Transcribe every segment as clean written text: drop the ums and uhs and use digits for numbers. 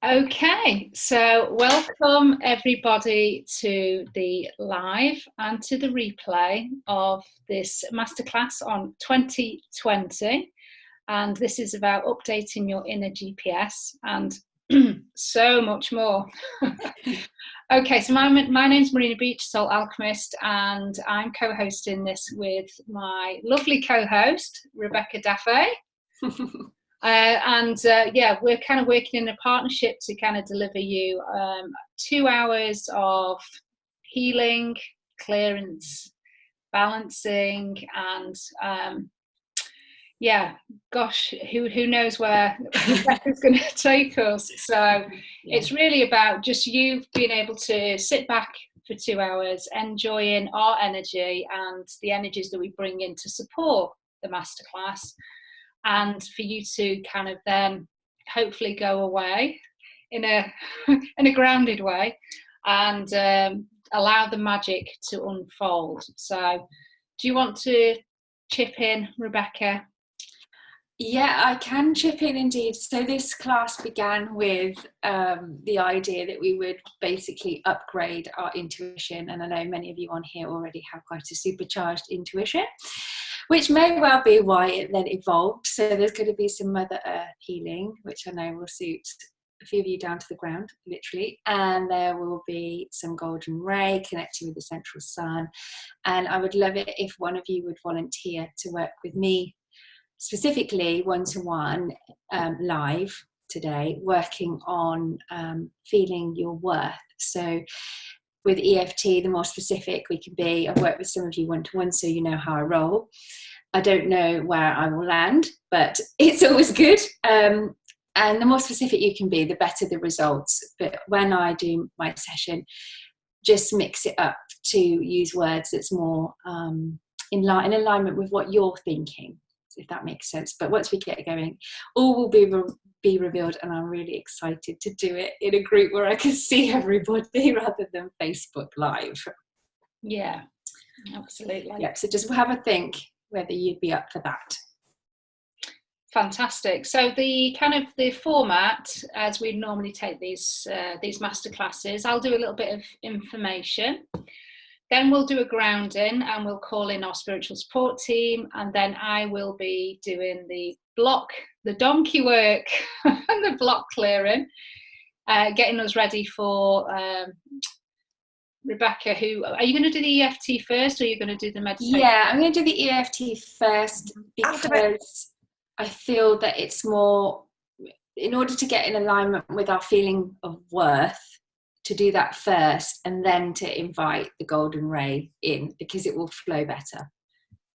Okay, so welcome everybody to the live and to the replay of this masterclass on 2020. And this is about updating your inner GPS and so much more. Okay, so my name's Marina Beach, Soul Alchemist, and I'm co-hosting this with my lovely co-host, Rebecca Daffé. Yeah, we're kind of working in a partnership to kind of deliver you 2 hours of healing, clearance, balancing, and yeah, gosh, who knows where Rebecca's going to take us. So it's really about just you being able to sit back for 2 hours, enjoying our energy and the energies that we bring in to support the masterclass. And for you to kind of then hopefully go away in a grounded way and allow the magic to unfold. So do you want to chip in, Rebecca? Yeah, I can chip in indeed. So this class began with the idea that we would basically upgrade our intuition. And I know many of you on here already have quite a supercharged intuition, which may well be why it then evolved. So there's going to be some Mother Earth healing, which I know will suit a few of you down to the ground, literally. And there will be some golden ray connecting with the central sun. And I would love it if one of you would volunteer to work with me, specifically one-to-one live today, working on feeling your worth. So with EFT, the more specific we can be. I've worked with some of you one-to-one, so you know how I roll. I don't know where I will land, but it's always good. And the more specific you can be, the better the results. But when I do my session, just mix it up to use words that's more in alignment with what you're thinking, if that makes sense. But once we get going, all will be revealed, and I'm really excited to do it in a group where I can see everybody rather than Facebook Live. Yeah, absolutely. Yeah, so just have a think whether you'd be up for that. Fantastic. So the format, as we normally take these masterclasses, I'll do a little bit of information. Then we'll do a grounding and we'll call in our spiritual support team, and then I will be doing the donkey work and the block clearing, getting us ready for Rebecca. Are you going to do the EFT first, or are you going to do the meditation? Yeah, I'm going to do the EFT first because I feel that it's more, in order to get in alignment with our feeling of worth, to do that first and then to invite the golden ray in, because it will flow better,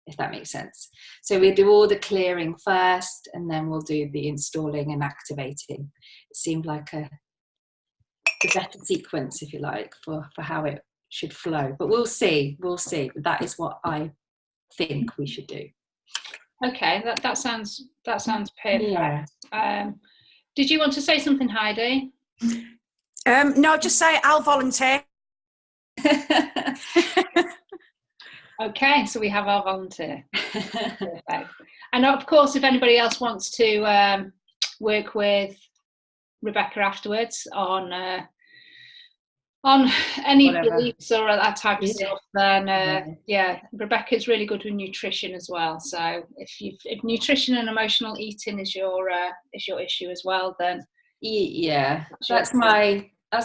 if that makes sense. So we'll do all the clearing first and then we'll do the installing and activating. It seemed like the better sequence, if you like, for how it should flow. But we'll see. But that is what I think we should do. Okay, that sounds perfect. Yeah. Did you want to say something, Heidi? No, just say I'll volunteer. Okay, so we have our volunteer. Perfect. And of course, if anybody else wants to work with Rebecca afterwards on any beliefs or that type of stuff, then Rebecca's really good with nutrition as well. So if nutrition and emotional eating is your issue as well, then that's my I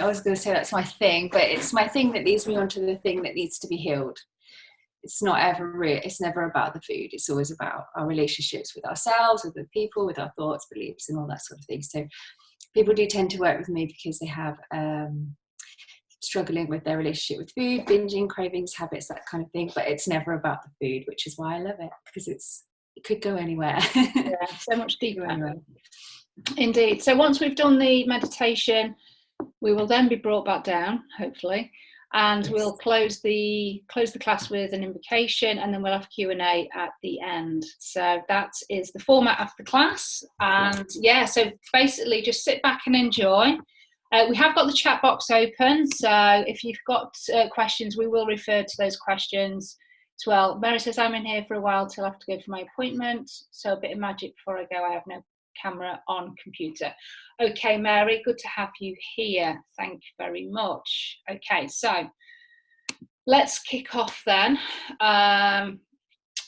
was going to say that's my thing, but it's my thing that leads me onto the thing that needs to be healed. It's never about the food. It's always about our relationships with ourselves, with the people, with our thoughts, beliefs, and all that sort of thing. So people do tend to work with me because they have struggling with their relationship with food, binging, cravings, habits, that kind of thing. But it's never about the food, which is why I love it, because it could go anywhere. Yeah, so much deeper. Indeed. So once we've done the meditation, we will then be brought back down, hopefully, and we'll close the class with an invocation, and then we'll have Q&A at the end. So that is the format of the class. And so basically just sit back and enjoy. We have got the chat box open, so if you've got questions, we will refer to those questions as well. Mary says, I'm in here for a while till I have to go for my appointment, so a bit of magic before I go. I have no camera on computer. Okay, Mary, good to have you here. Thank you very much. Okay, so let's kick off then.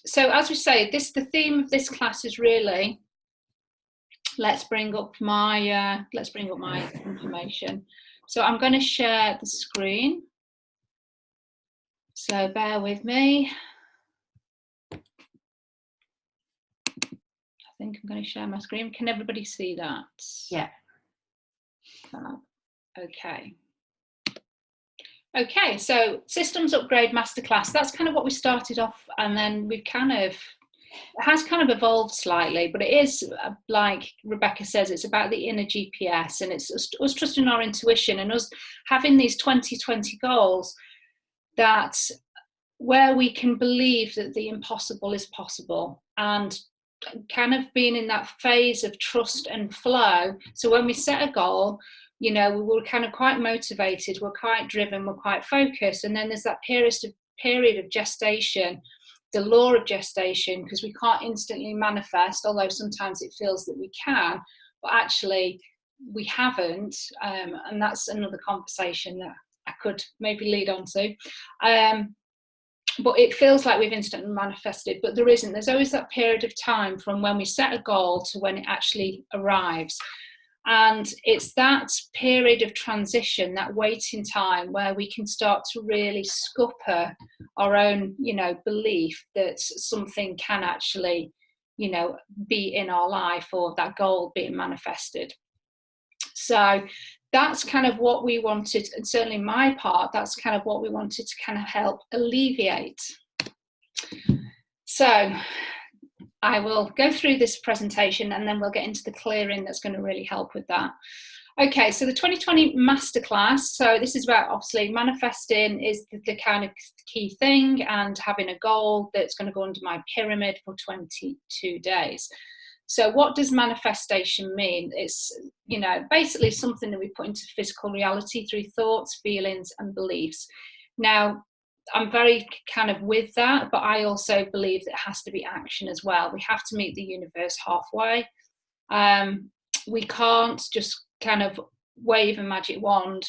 So as we say, the theme of this class is really, let's bring up my information. So I'm going to share the screen. So bear with me. I think I'm going to share my screen. Can everybody see that? Yeah. Okay. Okay, so Systems Upgrade Masterclass, that's kind of what we started off, and then we've it has kind of evolved slightly, but it is, like Rebecca says, it's about the inner GPS, and it's us trusting our intuition and us having these 2020 goals that where we can believe that the impossible is possible, and kind of being in that phase of trust and flow. So when we set a goal, you know, we're kind of quite motivated, we're quite driven, we're quite focused, and then there's that period of gestation, the law of gestation, because we can't instantly manifest, although sometimes it feels that we can, but actually we haven't, and that's another conversation that I could maybe lead on to. But it feels like we've instantly manifested, but there isn't. There's always that period of time from when we set a goal to when it actually arrives. And it's that period of transition, that waiting time, where we can start to really scupper our own, you know, belief that something can actually, you know, be in our life, or that goal being manifested. So that's kind of what we wanted, and certainly my part, that's kind of what we wanted to kind of help alleviate. So I will go through this presentation and then we'll get into the clearing that's going to really help with that. Okay, so the 2020 Masterclass, so this is about, obviously, manifesting is the kind of key thing, and having a goal that's going to go under my pyramid for 22 days. So what does manifestation mean? It's, you know, basically something that we put into physical reality through thoughts, feelings, and beliefs. Now, I'm very kind of with that, but I also believe that it has to be action as well. We have to meet the universe halfway. We can't just kind of wave a magic wand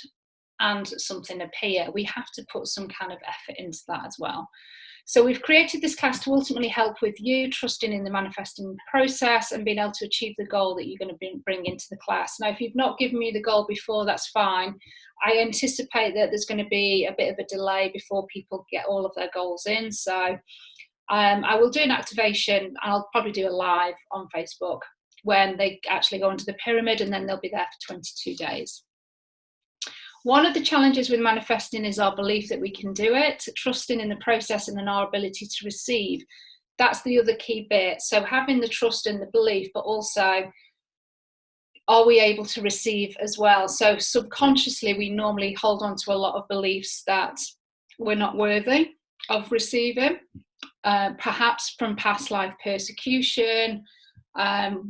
and something appear. We have to put some kind of effort into that as well. So we've created this class to ultimately help with you trusting in the manifesting process and being able to achieve the goal that you're going to bring into the class. Now, if you've not given me the goal before, that's fine. I anticipate that there's going to be a bit of a delay before people get all of their goals in. So I will do an activation, and I'll probably do a live on Facebook when they actually go into the pyramid, and then they'll be there for 22 days. One of the challenges with manifesting is our belief that we can do it, trusting in the process and in our ability to receive. That's the other key bit. So having the trust and the belief, but also, are we able to receive as well? So subconsciously, we normally hold on to a lot of beliefs that we're not worthy of receiving, perhaps from past life persecution,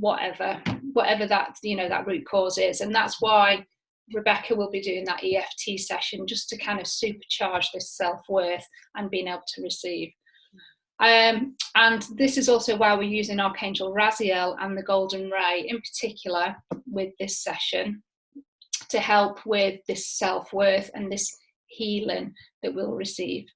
whatever that, you know, that root cause is. And that's why Rebecca will be doing that EFT session, just to kind of supercharge this self-worth and being able to receive. And this is also why we're using Archangel Raziel and the Golden Ray in particular with this session to help with this self-worth and this healing that we'll receive.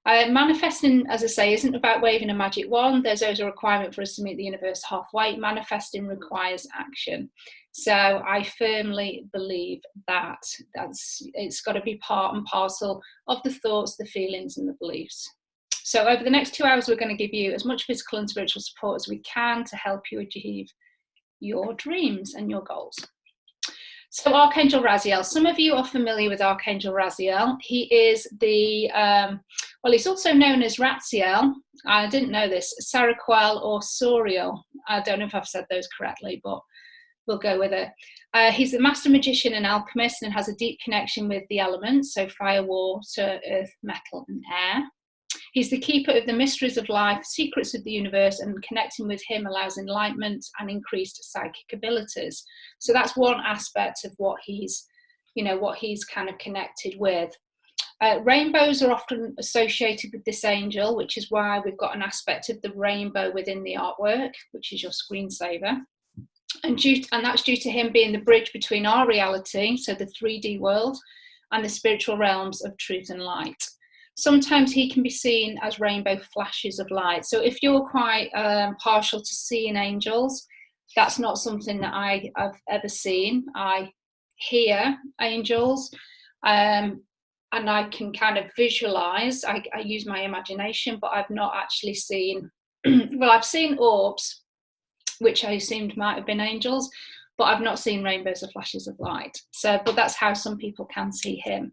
Manifesting, as I say, isn't about waving a magic wand. There's always a requirement for us to meet the universe halfway. Manifesting requires action. So I firmly believe that it's got to be part and parcel of the thoughts, the feelings, and the beliefs. So over the next 2 hours, we're going to give you as much physical and spiritual support as we can to help you achieve your dreams and your goals. So Archangel Raziel, some of you are familiar with Archangel Raziel. He is the, well, he's also known as Raziel. I didn't know this, Saraquel or Soriel. I don't know if I've said those correctly, but we'll go with it. He's the Master Magician and Alchemist, and has a deep connection with the elements, so fire, water, earth, metal, and air. He's the keeper of the mysteries of life, secrets of the universe, and connecting with him allows enlightenment and increased psychic abilities. So that's one aspect of what he's, you know, what he's kind of connected with. Rainbows are often associated with this angel, which is why we've got an aspect of the rainbow within the artwork, which is your screensaver. And that's due to him being the bridge between our reality, so the 3D world, and the spiritual realms of truth and light. Sometimes he can be seen as rainbow flashes of light. So if you're quite partial to seeing angels, that's not something that I've ever seen. I hear angels, and I can kind of visualize. I use my imagination, but I've not actually seen, well, I've seen orbs, which I assumed might have been angels, but I've not seen rainbows or flashes of light. So, but that's how some people can see him.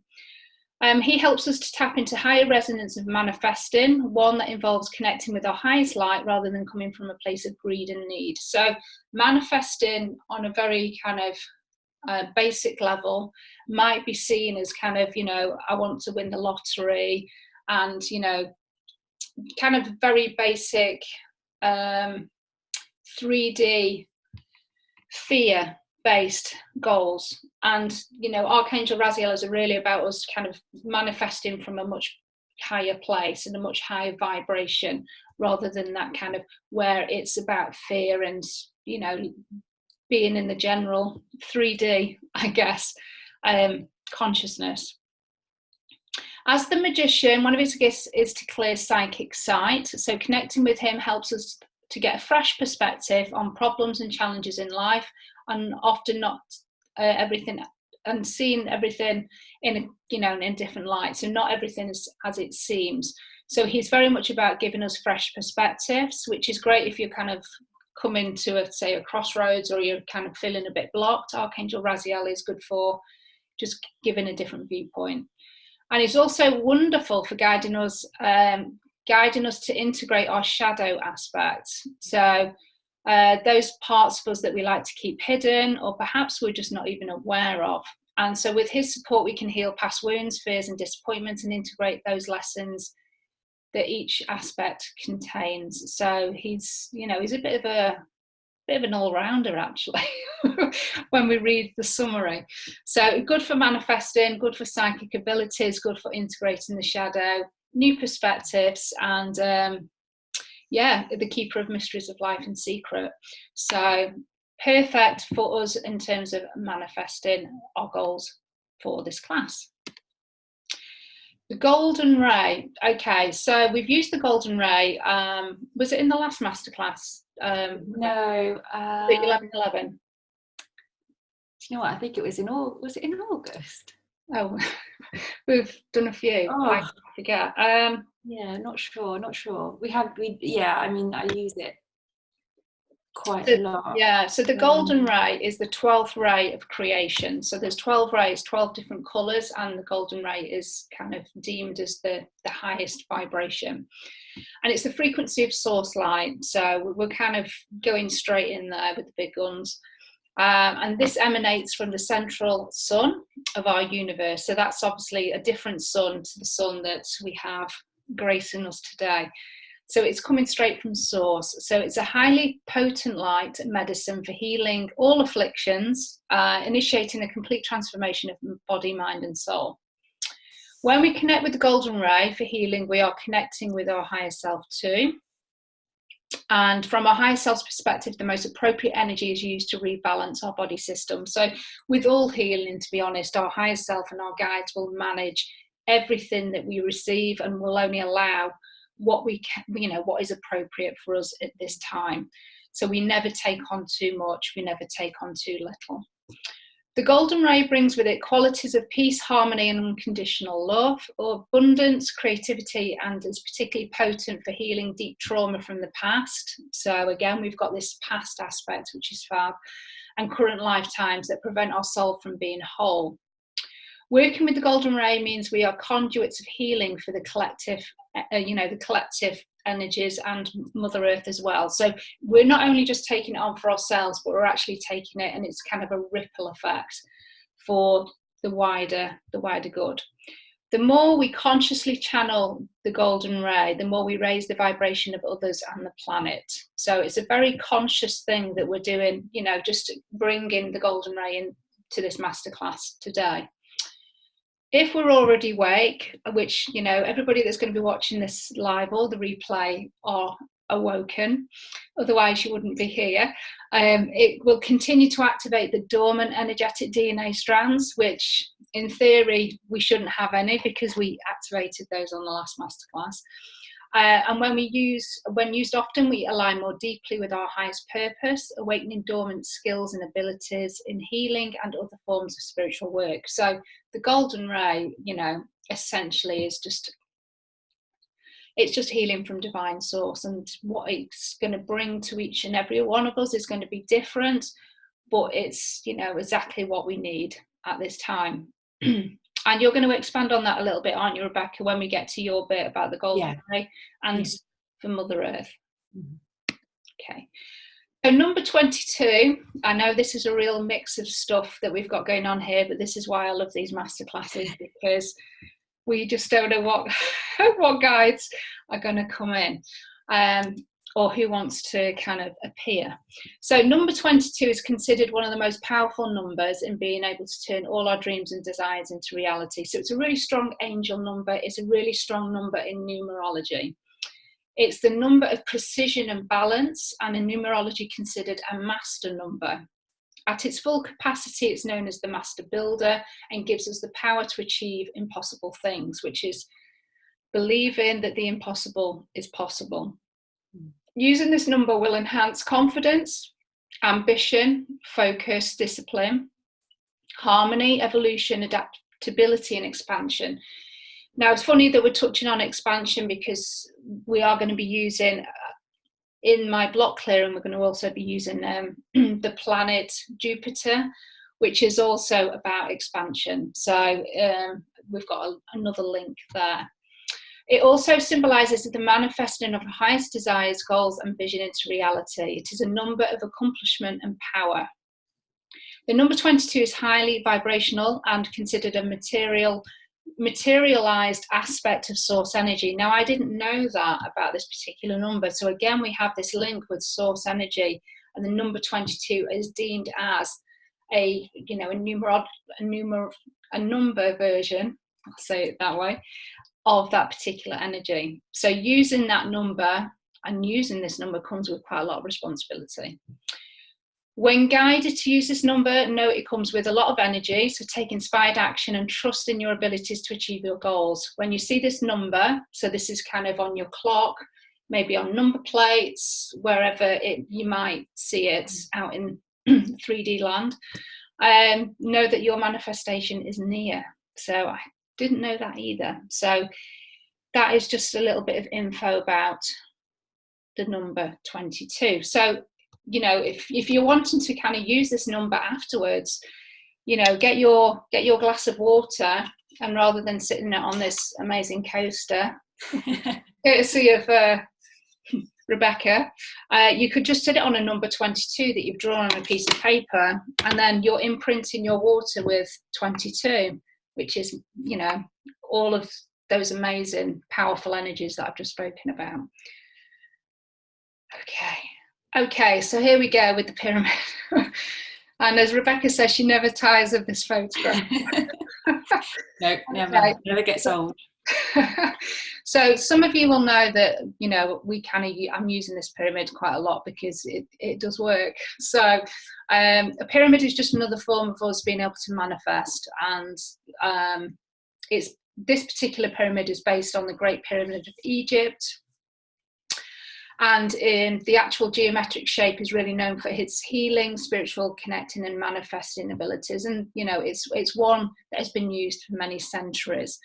He helps us to tap into higher resonance of manifesting, one that involves connecting with our highest light rather than coming from a place of greed and need. So manifesting on a very kind of basic level might be seen as kind of, you know, I want to win the lottery, and, you know, kind of very basic 3D fear-based goals. And, you know, Archangel Raziel is really about us kind of manifesting from a much higher place and a much higher vibration, rather than that kind of where it's about fear and, you know, being in the general 3D, I guess, consciousness. As the magician, one of his gifts is to clear psychic sight. So connecting with him helps us to get a fresh perspective on problems and challenges in life, and often not everything, and seeing everything in a, you know, in different lights. So not everything is as it seems. So he's very much about giving us fresh perspectives, which is great if you're kind of coming to say a crossroads, or you're kind of feeling a bit blocked. Archangel Raziel is good for just giving a different viewpoint. And he's also wonderful for guiding us to integrate our shadow aspects. So those parts of us that we like to keep hidden, or perhaps we're just not even aware of. And so with his support, we can heal past wounds, fears and disappointments, and integrate those lessons that each aspect contains. So he's, you know, he's a bit of an all-rounder, actually, when we read the summary. So good for manifesting, good for psychic abilities, good for integrating the shadow, new perspectives, and the keeper of mysteries of life and secret. So perfect for us in terms of manifesting our goals for this class. The golden ray. Okay, so we've used the golden ray. Was it in the last masterclass? No. 11/11. Do you know what? I think it was was it in August? Oh, we've done a few. Oh. I forget. Yeah, not sure. I mean, I use it quite a lot. Yeah, so the golden ray is the 12th ray of creation. So there's 12 rays, 12 different colours, and the golden ray is kind of deemed as the highest vibration. And it's the frequency of source light. So we're kind of going straight in there with the big guns. And this emanates from the central sun of our universe. So that's obviously a different sun to the sun that we have gracing us today. So it's coming straight from source. So it's a highly potent light medicine for healing all afflictions, initiating a complete transformation of body, mind, and soul. When we connect with the golden ray for healing, we are connecting with our higher self too. And from our higher self's perspective, the most appropriate energy is used to rebalance our body system. So with all healing, to be honest, our higher self and our guides will manage everything that we receive, and will only allow what we can, you know, what is appropriate for us at this time. So we never take on too much, we never take on too little. The golden ray brings with it qualities of peace, harmony, and unconditional love, or abundance, creativity, and is particularly potent for healing deep trauma from the past. So again, we've got this past aspect, which is fab, and current lifetimes that prevent our soul from being whole. Working with the golden ray means we are conduits of healing for the collective, the collective energies and Mother Earth as well. So we're not only just taking it on for ourselves, but we're actually taking it, and it's kind of a ripple effect for the wider good. The more we consciously channel the golden ray, the more we raise the vibration of others and the planet. So it's a very conscious thing that we're doing, you know, just bringing the golden ray into this masterclass today. If we're already awake, which, you know, everybody that's going to be watching this live or the replay are awoken, otherwise you wouldn't be here. It will continue to activate the dormant energetic DNA strands, which in theory we shouldn't have any because we activated those on the last masterclass. And when used often, we align more deeply with our highest purpose, awakening dormant skills and abilities in healing and other forms of spiritual work. So the golden ray, you know, essentially is just, it's just healing from divine source, and what it's going to bring to each and every one of us is going to be different, but it's, you know, exactly what we need at this time. And you're going to expand on that a little bit, aren't you, Rebecca, when we get to your bit about the golden ray and for Mother Earth? Okay. So number 22, I know this is a real mix of stuff that we've got going on here, but this is why I love these masterclasses, because we just don't know what guides are going to come in, or who wants to kind of appear. So number 22 is considered one of the most powerful numbers in being able to turn all our dreams and desires into reality. So it's a really strong angel number. It's a really strong number in numerology. It's the number of precision and balance, and in numerology considered a master number. At its full capacity, it's known as the master builder and gives us the power to achieve impossible things, which is believing that the impossible is possible. Using this number will enhance confidence, ambition, focus, discipline, harmony, evolution, adaptability, and expansion. Now, it's funny that we're touching on expansion because we are going to be using, in my block clearing, we're going to also be using the planet Jupiter, which is also about expansion. So we've got another link there. It also symbolises the manifesting of the highest desires, goals, and vision into reality. It is a number of accomplishment and power. The number 22 is highly vibrational and considered a materialized aspect of source energy. Now, I didn't know that about this particular number. So again, we have this link with source energy, and the number 22 is deemed as a, you know, a number version, I'll say it that way, of that particular energy. So using that number and using this number comes with quite a lot of responsibility. When guided to use this number, know it comes with a lot of energy, so take inspired action and trust in your abilities to achieve your goals. When you see this number, so this is kind of on your clock, maybe on number plates, wherever you might see it out in 3D land, know that your manifestation is near. So I didn't know that either. So that is just a little bit of info about the number 22. So, you know, if you're wanting to kind of use this number afterwards, you know, get your glass of water, and rather than sitting on this amazing coaster, courtesy of Rebecca, you could just sit it on a number 22 that you've drawn on a piece of paper, and then you're imprinting your water with 22, which is, you know, all of those amazing, powerful energies that I've just spoken about. Okay, so here we go with the pyramid. And as Rebecca says, she never tires of this photograph. No, never. Okay. Never gets old. So some of you will know that, you know, I'm using this pyramid quite a lot because it does work. So a pyramid is just another form of us being able to manifest, and this particular pyramid is based on the Great Pyramid of Egypt. And in the actual geometric shape is really known for its healing, spiritual, connecting, and manifesting abilities. And, you know, it's one that has been used for many centuries.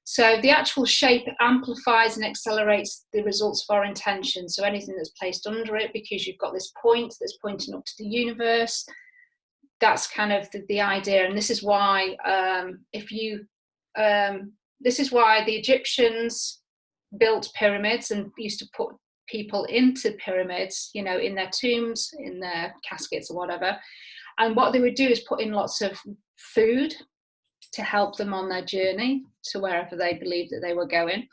So the actual shape amplifies and accelerates the results of our intention. So anything that's placed under it, because you've got this point that's pointing up to the universe, that's kind of the idea. And this is why this is why the Egyptians built pyramids and used to put people into pyramids, you know, in their tombs, in their caskets or whatever. And what they would do is put in lots of food to help them on their journey to wherever they believed that they were going.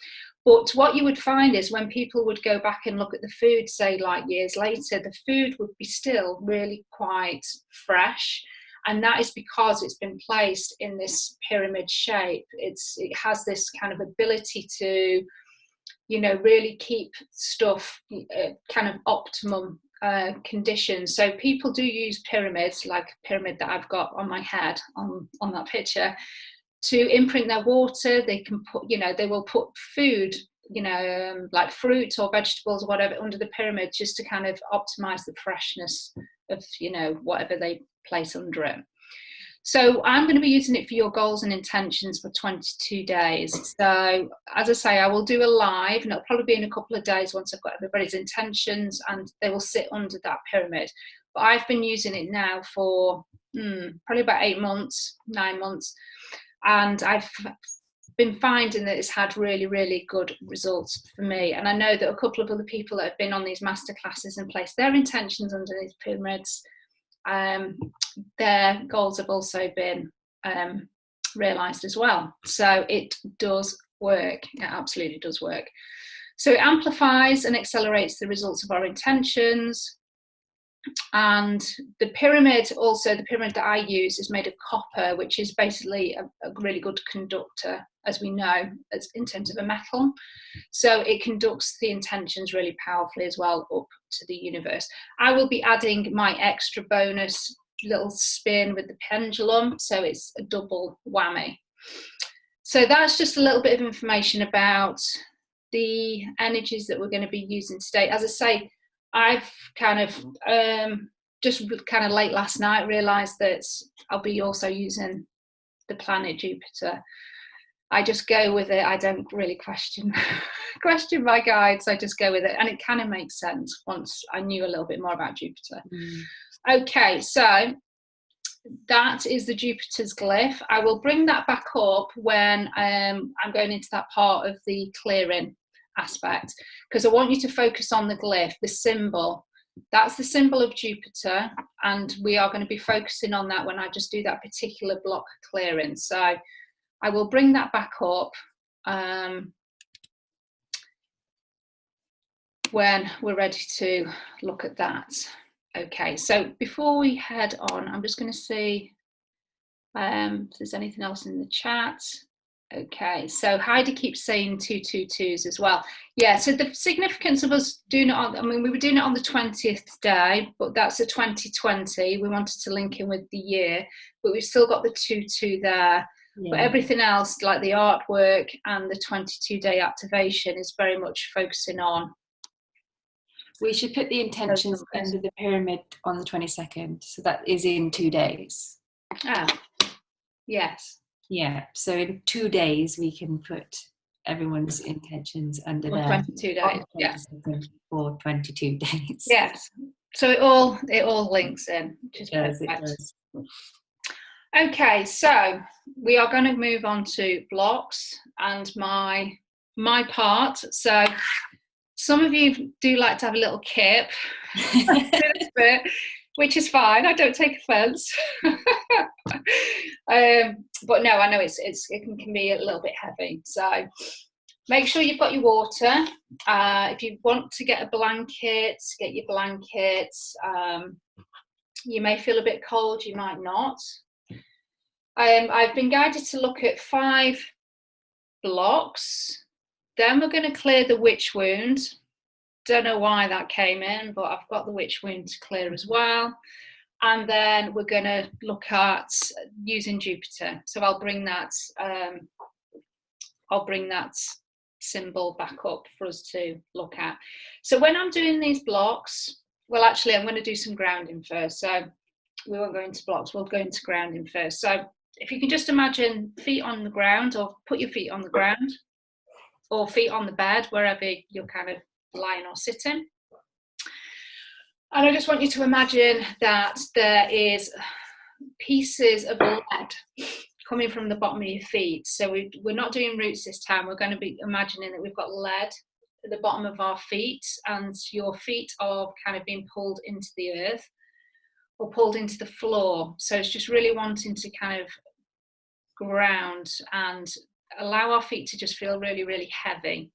But what you would find is when people would go back and look at the food, say like years later, the food would be still really quite fresh. And that is because it's been placed in this pyramid shape. It has this kind of ability to, really keep stuff kind of optimum conditions. So people do use pyramids, like a pyramid that I've got on my head on that picture, to imprint their water. They can put, they will put food, like fruit or vegetables or whatever under the pyramid, just to kind of optimize the freshness of, whatever they place under it. So I'm going to be using it for your goals and intentions for 22 days. So as I say, I will do a live, and it'll probably be in a couple of days once I've got everybody's intentions, and they will sit under that pyramid. But I've been using it now for probably about 8 months, 9 months. And I've been finding that it's had really, really good results for me. And I know that a couple of other people that have been on these masterclasses and placed their intentions under these pyramids, their goals have also been realised as well. So it does work. It absolutely does work. So it amplifies and accelerates the results of our intentions. And the pyramid that I use is made of copper, which is basically a really good conductor, as we know, as in terms of a metal. So it conducts the intentions really powerfully as well up to the universe. I will be adding my extra bonus little spin with the pendulum, so it's a double whammy. So that's just a little bit of information about the energies that we're going to be using today. As I say, I've kind of just kind of late last night realised that I'll be also using the planet Jupiter. I just go with it. I don't really question my guides. I just go with it, and it kind of makes sense once I knew a little bit more about Jupiter. Okay, so that is the Jupiter's glyph. I will bring that back up when I'm going into that part of the clearing aspect, because I want you to focus on the glyph, the symbol. That's the symbol of Jupiter, and we are going to be focusing on that when I just do that particular block clearing. So I will bring that back up when we're ready to look at that. Okay, so before we head on, I'm just going to see if there's anything else in the chat. Okay, so Heidi keeps saying 222s as well. Yeah, so the significance of us doing it on, we were doing it on the 20th day, but that's a 2020. We wanted to link in with the year, but we've still got the 22 there. Yeah. But everything else, like the artwork and the 22-day activation, is very much focusing on. We should put the intentions under the pyramid on the 22nd, so that is in 2 days. Ah, yes. Yeah, so in 2 days we can put everyone's intentions under there. 22 days, yeah. For 22 days. Yes, so it all links in, which is perfect. It does. Okay, so we are going to move on to blocks and my part. So some of you do like to have a little kip, which is fine. I don't take offence. But no, I know it can be a little bit heavy. So make sure you've got your water. If you want to get a blanket, get your blankets. You may feel a bit cold, you might not. I've been guided to look at 5 blocks. Then we're going to clear the witch wound. Don't know why that came in, but I've got the witch wound to clear as well. And then we're going to look at using Jupiter. So I'll bring that symbol back up for us to look at. So when I'm doing these blocks, well, actually, I'm going to do some grounding first. So we won't go into blocks, we'll go into grounding first. So if you can just imagine feet on the ground, or put your feet on the ground, or feet on the bed, wherever you're kind of lying or sitting. And I just want you to imagine that there is pieces of lead coming from the bottom of your feet. So we're not doing roots this time. We're going to be imagining that we've got lead at the bottom of our feet, and your feet are kind of being pulled into the earth or pulled into the floor. So it's just really wanting to kind of ground and allow our feet to just feel really, really heavy.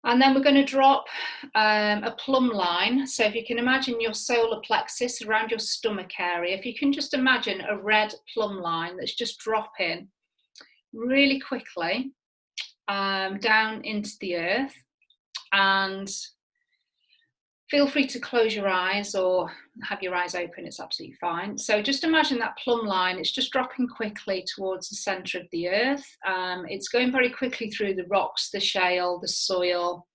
And then we're going to drop a plumb line. So if you can imagine your solar plexus around your stomach area, if you can just imagine a red plumb line that's just dropping really quickly down into the earth. And feel free to close your eyes or have your eyes open, it's absolutely fine. So just imagine that plumb line, it's just dropping quickly towards the centre of the earth. It's going very quickly through the rocks, the shale, the soil,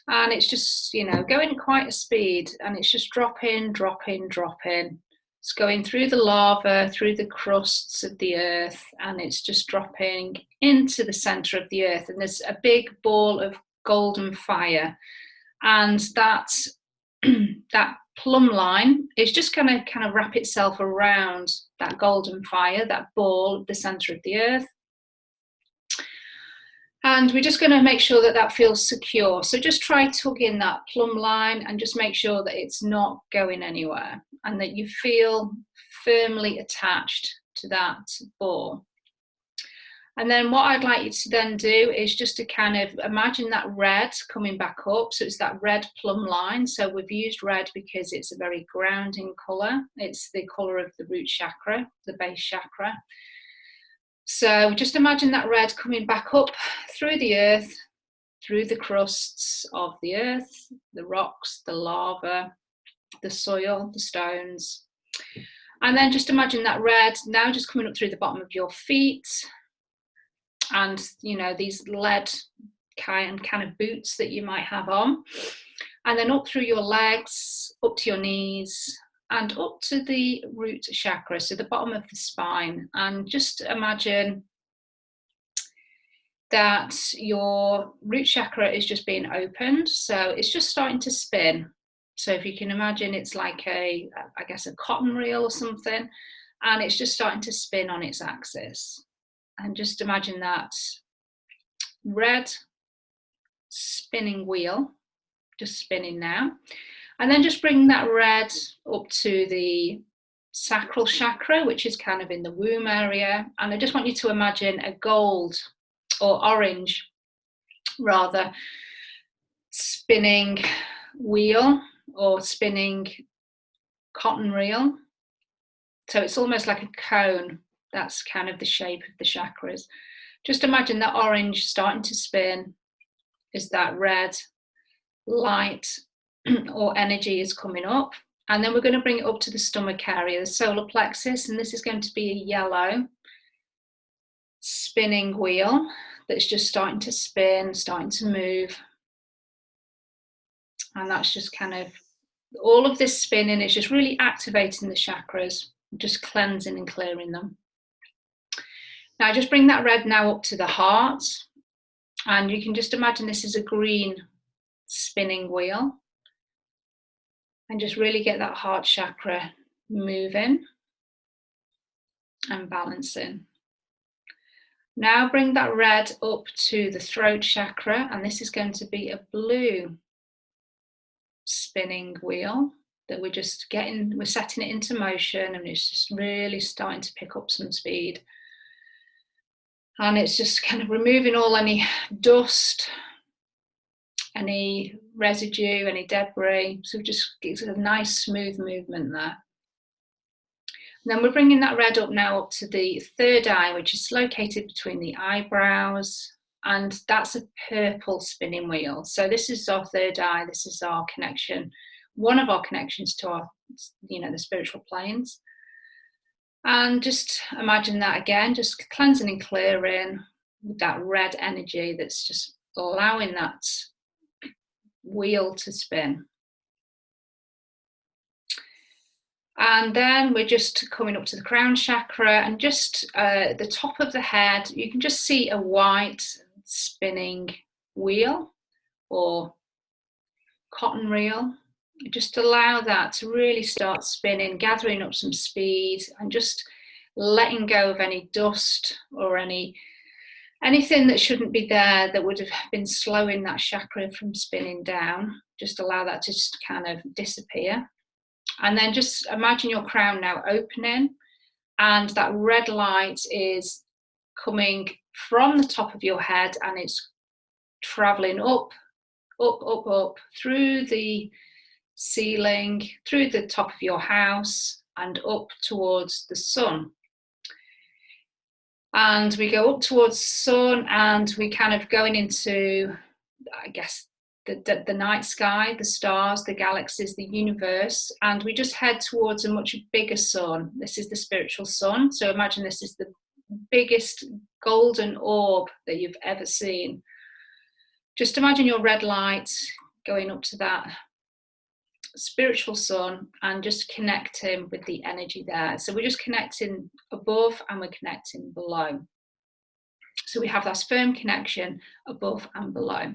and it's just, you know, going at quite a speed, and it's just dropping, dropping, dropping. It's going through the lava, through the crusts of the earth, and it's just dropping into the centre of the earth. And there's a big ball of golden fire. And that plumb line is just going to kind of wrap itself around that golden fire, that ball at the centre of the earth. And we're just going to make sure that that feels secure. So just try tugging that plumb line and just make sure that it's not going anywhere and that you feel firmly attached to that ball. And then what I'd like you to then do is just to kind of imagine that red coming back up. So it's that red plumb line. So we've used red because it's a very grounding colour. It's the colour of the root chakra, the base chakra. So just imagine that red coming back up through the earth, through the crusts of the earth, the rocks, the lava, the soil, the stones. And then just imagine that red now just coming up through the bottom of your feet. And, you know, these lead kind of boots that you might have on. And then up through your legs, up to your knees, and up to the root chakra, so the bottom of the spine. And just imagine that your root chakra is just being opened. So it's just starting to spin. So if you can imagine, it's like I guess a cotton reel or something, and it's just starting to spin on its axis. And just imagine that red spinning wheel, just spinning now. And then just bring that red up to the sacral chakra, which is kind of in the womb area. And I just want you to imagine a gold or orange, rather, spinning wheel or spinning cotton reel. So it's almost like a cone. That's kind of the shape of the chakras. Just imagine that orange starting to spin as that red light or energy is coming up. And then we're going to bring it up to the stomach area, the solar plexus, and this is going to be a yellow spinning wheel that's just starting to spin, starting to move. And that's just kind of, all of this spinning is just really activating the chakras, just cleansing and clearing them. Now just bring that red now up to the heart, and you can just imagine this is a green spinning wheel, and just really get that heart chakra moving and balancing. Now bring that red up to the throat chakra, and this is going to be a blue spinning wheel that we're setting it into motion, and it's just really starting to pick up some speed. And it's just kind of removing all any dust, any residue, any debris. So just gives it a nice smooth movement there. And then we're bringing that red up now up to the third eye, which is located between the eyebrows. And that's a purple spinning wheel. So this is our third eye. This is our connection, one of our connections to our, the spiritual planes. And just imagine that again, just cleansing and clearing with that red energy that's just allowing that wheel to spin. And then we're just coming up to the crown chakra, and just the top of the head, you can just see a white spinning wheel or cotton reel. Just allow that to really start spinning, gathering up some speed, and just letting go of any dust or anything that shouldn't be there that would have been slowing that chakra from spinning down. Just allow that to just kind of disappear. And then just imagine your crown now opening, and that red light is coming from the top of your head, and it's traveling up through the ceiling, through the top of your house, and up towards the sun. And we go up towards the sun, and we kind of going into, I guess, the night sky, the stars, the galaxies, the universe, and we just head towards a much bigger sun. This is the spiritual sun. So imagine this is the biggest golden orb that you've ever seen. Just imagine your red light going up to that spiritual sun and just connecting with the energy there. So we're just connecting above and we're connecting below. So we have that firm connection above and below.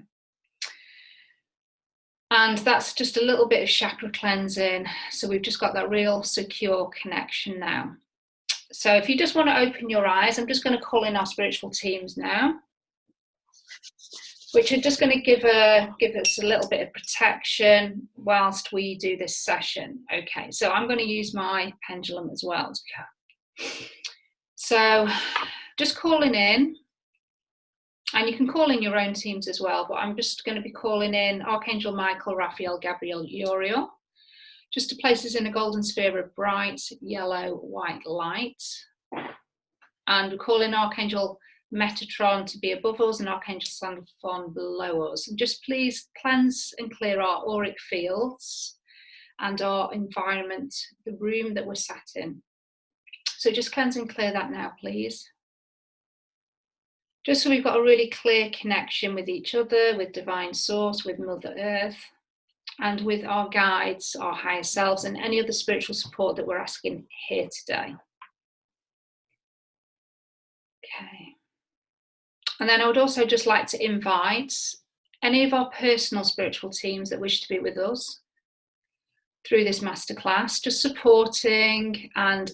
And that's just a little bit of chakra cleansing. So we've just got that real secure connection now. So if you just want to open your eyes, I'm just going to call in our spiritual teams now, which are just going to give us a little bit of protection whilst we do this session. Okay, so I'm going to use my pendulum as well. So just calling in, and you can call in your own teams as well, but I'm just going to be calling in Archangel Michael, Raphael, Gabriel, Uriel, just to place us in a golden sphere of bright yellow white light. And we're calling Archangel Metatron to be above us and Archangel Sandalphon below us. And just please cleanse and clear our auric fields and our environment, the room that we're sat in. So just cleanse and clear that now, please. Just so we've got a really clear connection with each other, with Divine Source, with Mother Earth, and with our guides, our higher selves, and any other spiritual support that we're asking here today. Okay. And then I would also just like to invite any of our personal spiritual teams that wish to be with us through this masterclass, just supporting and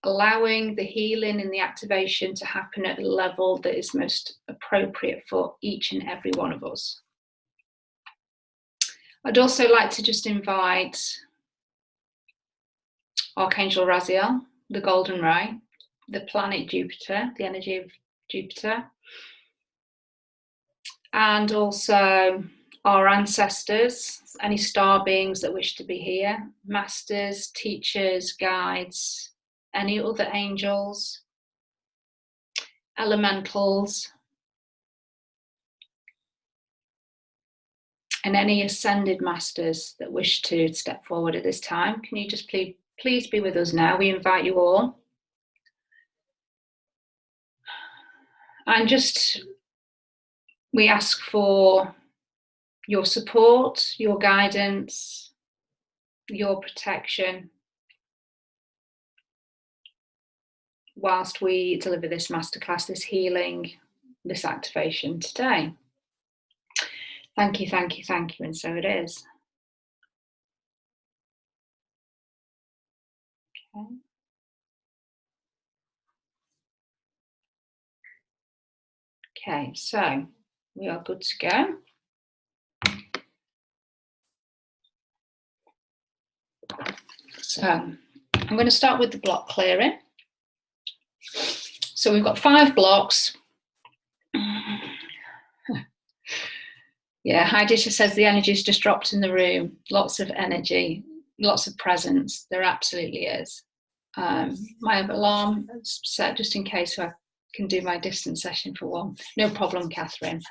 allowing the healing and the activation to happen at a level that is most appropriate for each and every one of us. I'd also like to just invite Archangel Raziel, the Golden Ray, the planet Jupiter, the energy of Jupiter, and also our ancestors, any star beings that wish to be here, masters, teachers, guides, any other angels, elementals, and any ascended masters that wish to step forward at this time. Can you just please be with us now? We invite you all. And just, we ask for your support, your guidance, your protection, whilst we deliver this masterclass, this healing, this activation today. Thank you, thank you, thank you, and so it is. Okay. Okay, so we are good to go. So I'm going to start with the block clearing. So we've got 5 blocks. Yeah, Heidisha says the energy's just dropped in the room. Lots of energy, lots of presence. There absolutely is. My alarm is set just in case I can do my distance session for one. No problem, Catherine.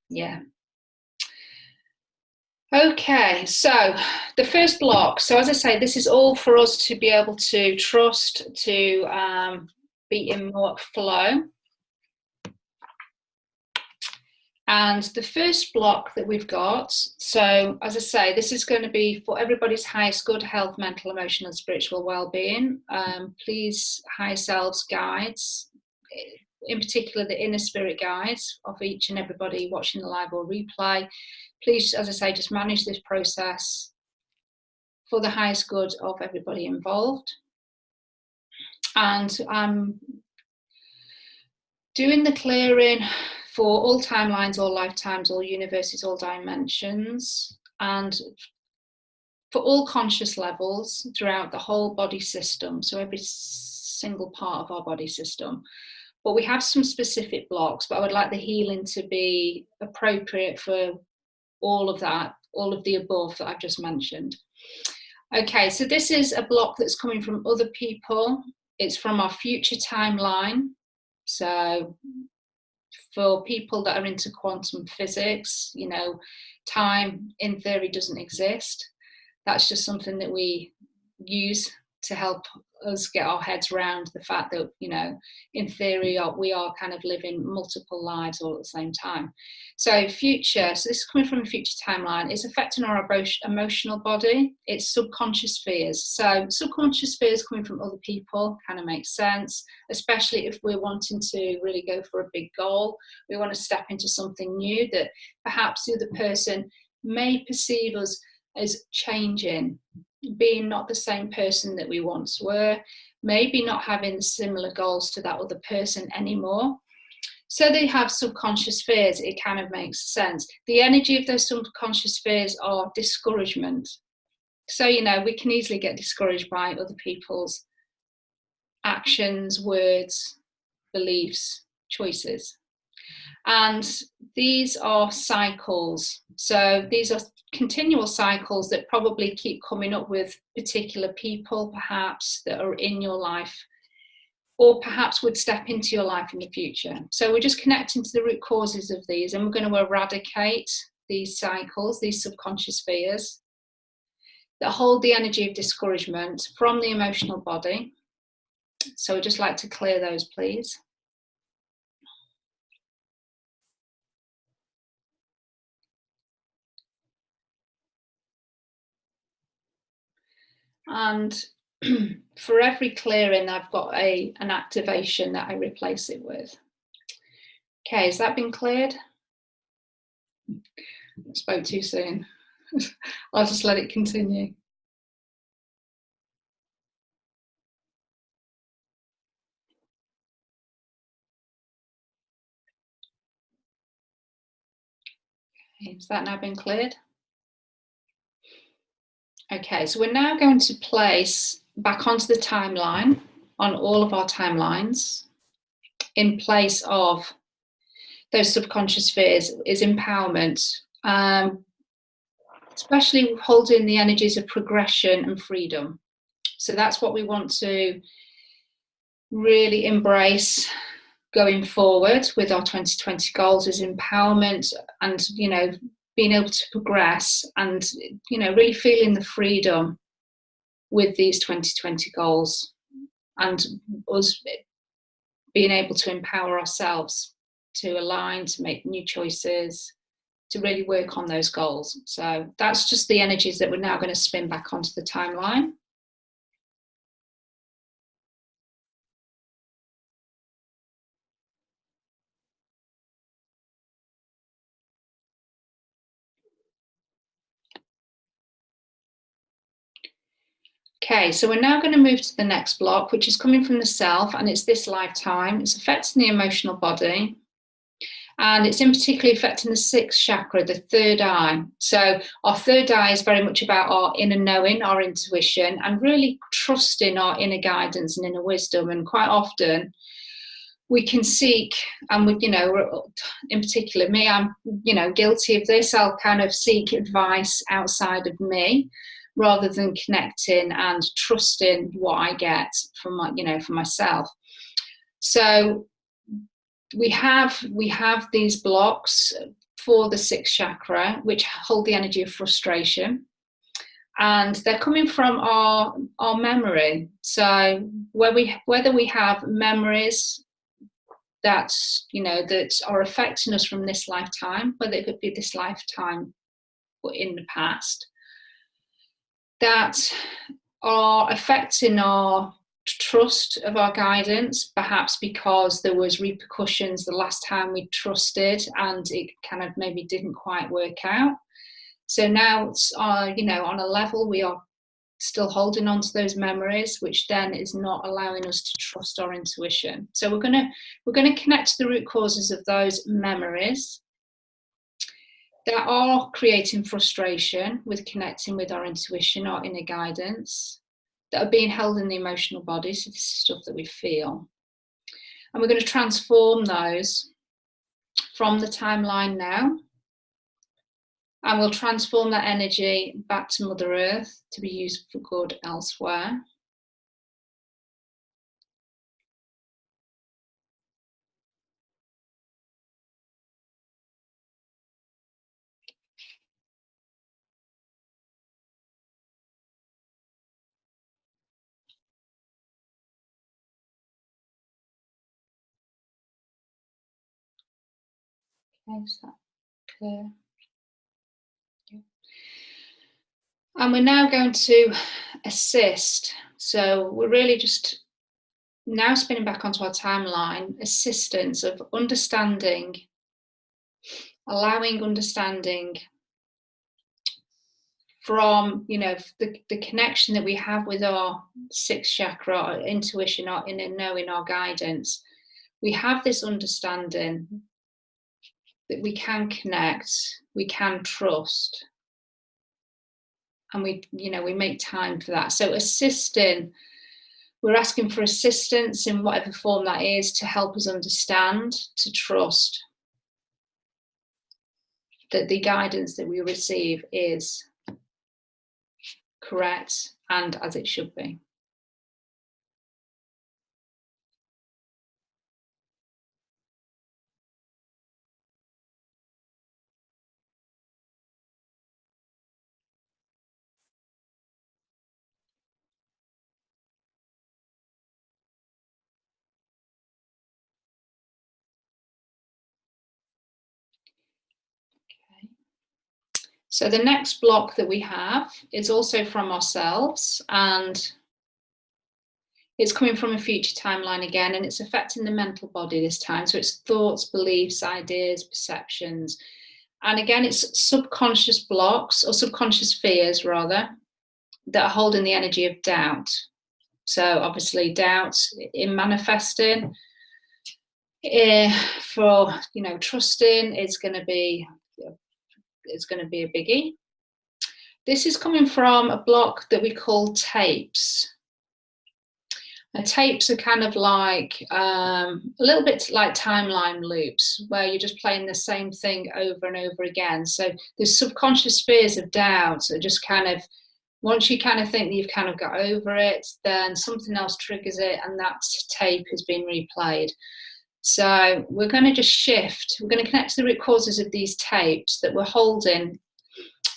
Yeah. Okay, so the first block. So as I say, this is all for us to be able to trust, to be in more flow. And the first block that we've got, so as I say, this is going to be for everybody's highest good, health, mental, emotional, and spiritual well-being. Please, higher selves, guides, in particular the inner spirit guides of each and everybody watching the live or replay, please, as I say, just manage this process for the highest good of everybody involved. And I'm doing the clearing for all timelines, all lifetimes, all universes, all dimensions, and for all conscious levels throughout the whole body system, so every single part of our body system. But we have some specific blocks, but I would like the healing to be appropriate for all of that, all of the above that I've just mentioned. Okay, so this is a block that's coming from other people it's from our future timeline. So for people that are into quantum physics, you know, time in theory doesn't exist. That's just something that we use to help us get our heads around the fact that, you know, in theory we are kind of living multiple lives all at the same time. So future, so this is coming from a future timeline, it's affecting our emotional body, it's subconscious fears. So subconscious fears coming from other people kind of makes sense, especially if we're wanting to really go for a big goal. We want to step into something new that perhaps the other person may perceive us as changing, being not the same person that we once were, maybe not having similar goals to that other person anymore. So they have subconscious fears. It kind of makes sense. The energy of those subconscious fears are discouragement. So, you know, we can easily get discouraged by other people's actions, words, beliefs, choices. And these are cycles. So these are continual cycles that probably keep coming up with particular people, perhaps, that are in your life, or perhaps would step into your life in the future. So we're just connecting to the root causes of these, and we're going to eradicate these cycles, these subconscious fears that hold the energy of discouragement from the emotional body. So I'd just like to clear those, please. And for every clearing, I've got an activation that I replace it with. Okay, has that been cleared? I spoke too soon. I'll just let it continue. Okay, has that now been cleared? Okay, so we're now going to place back onto the timeline, on all of our timelines, in place of those subconscious fears, is empowerment, especially holding the energies of progression and freedom. So that's what we want to really embrace going forward with our 2020 goals, is empowerment and, you know, being able to progress and, you know, really feeling the freedom with these 2020 goals, and us being able to empower ourselves to align, to make new choices, to really work on those goals. So that's just the energies that we're now going to spin back onto the timeline. Okay, so we're now going to move to the next block, which is coming from the self, and it's this lifetime. It's affecting the emotional body, and it's in particular affecting the sixth chakra, the third eye. So our third eye is very much about our inner knowing, our intuition, and really trusting our inner guidance and inner wisdom. And quite often we can seek, and we, you know, in particular me, I'm, you know, guilty of this. I'll kind of seek advice outside of me, rather than connecting and trusting what I get from my, you know, for myself. So we have these blocks for the sixth chakra, which hold the energy of frustration, and they're coming from our memory. So whether we have memories that, you know, that are affecting us from this lifetime, whether it could be this lifetime or in the past, that are affecting our trust of our guidance, perhaps because there was repercussions the last time we trusted and it kind of maybe didn't quite work out. So now it's, you know, on a level we are still holding on to those memories, which then is not allowing us to trust our intuition. So we're going to connect to the root causes of those memories that are creating frustration with connecting with our intuition, our inner guidance, that are being held in the emotional body. So this is stuff that we feel. And we're going to transform those from the timeline now. And we'll transform that energy back to Mother Earth to be used for good elsewhere. Okay, is that clear? Yeah. And we're now going to assist. So we're really just now spinning back onto our timeline, assistance of understanding, allowing understanding from, you know, the connection that we have with our sixth chakra, our intuition, our inner knowing, our guidance. We have this understanding that we can connect, we can trust, and we, you know, we make time for that. So assisting, we're asking for assistance in whatever form that is to help us understand, to trust that the guidance that we receive is correct and as it should be. Okay. So the next block that we have is also from ourselves, and it's coming from a future timeline again, and it's affecting the mental body this time. So it's thoughts, beliefs, ideas, perceptions. And again, it's subconscious blocks, or subconscious fears rather, that are holding the energy of doubt. So obviously doubt in manifesting, for, you know, trusting is going to be a biggie. This is coming from a block that we call tapes. Now, tapes are kind of like a little bit like timeline loops, where you're just playing the same thing over and over again. So there's subconscious fears of doubt that just kind of, once you kind of think that you've kind of got over it, then something else triggers it, and that tape has been replayed. So we're going to just shift. We're going to connect to the root causes of these tapes that we're holding,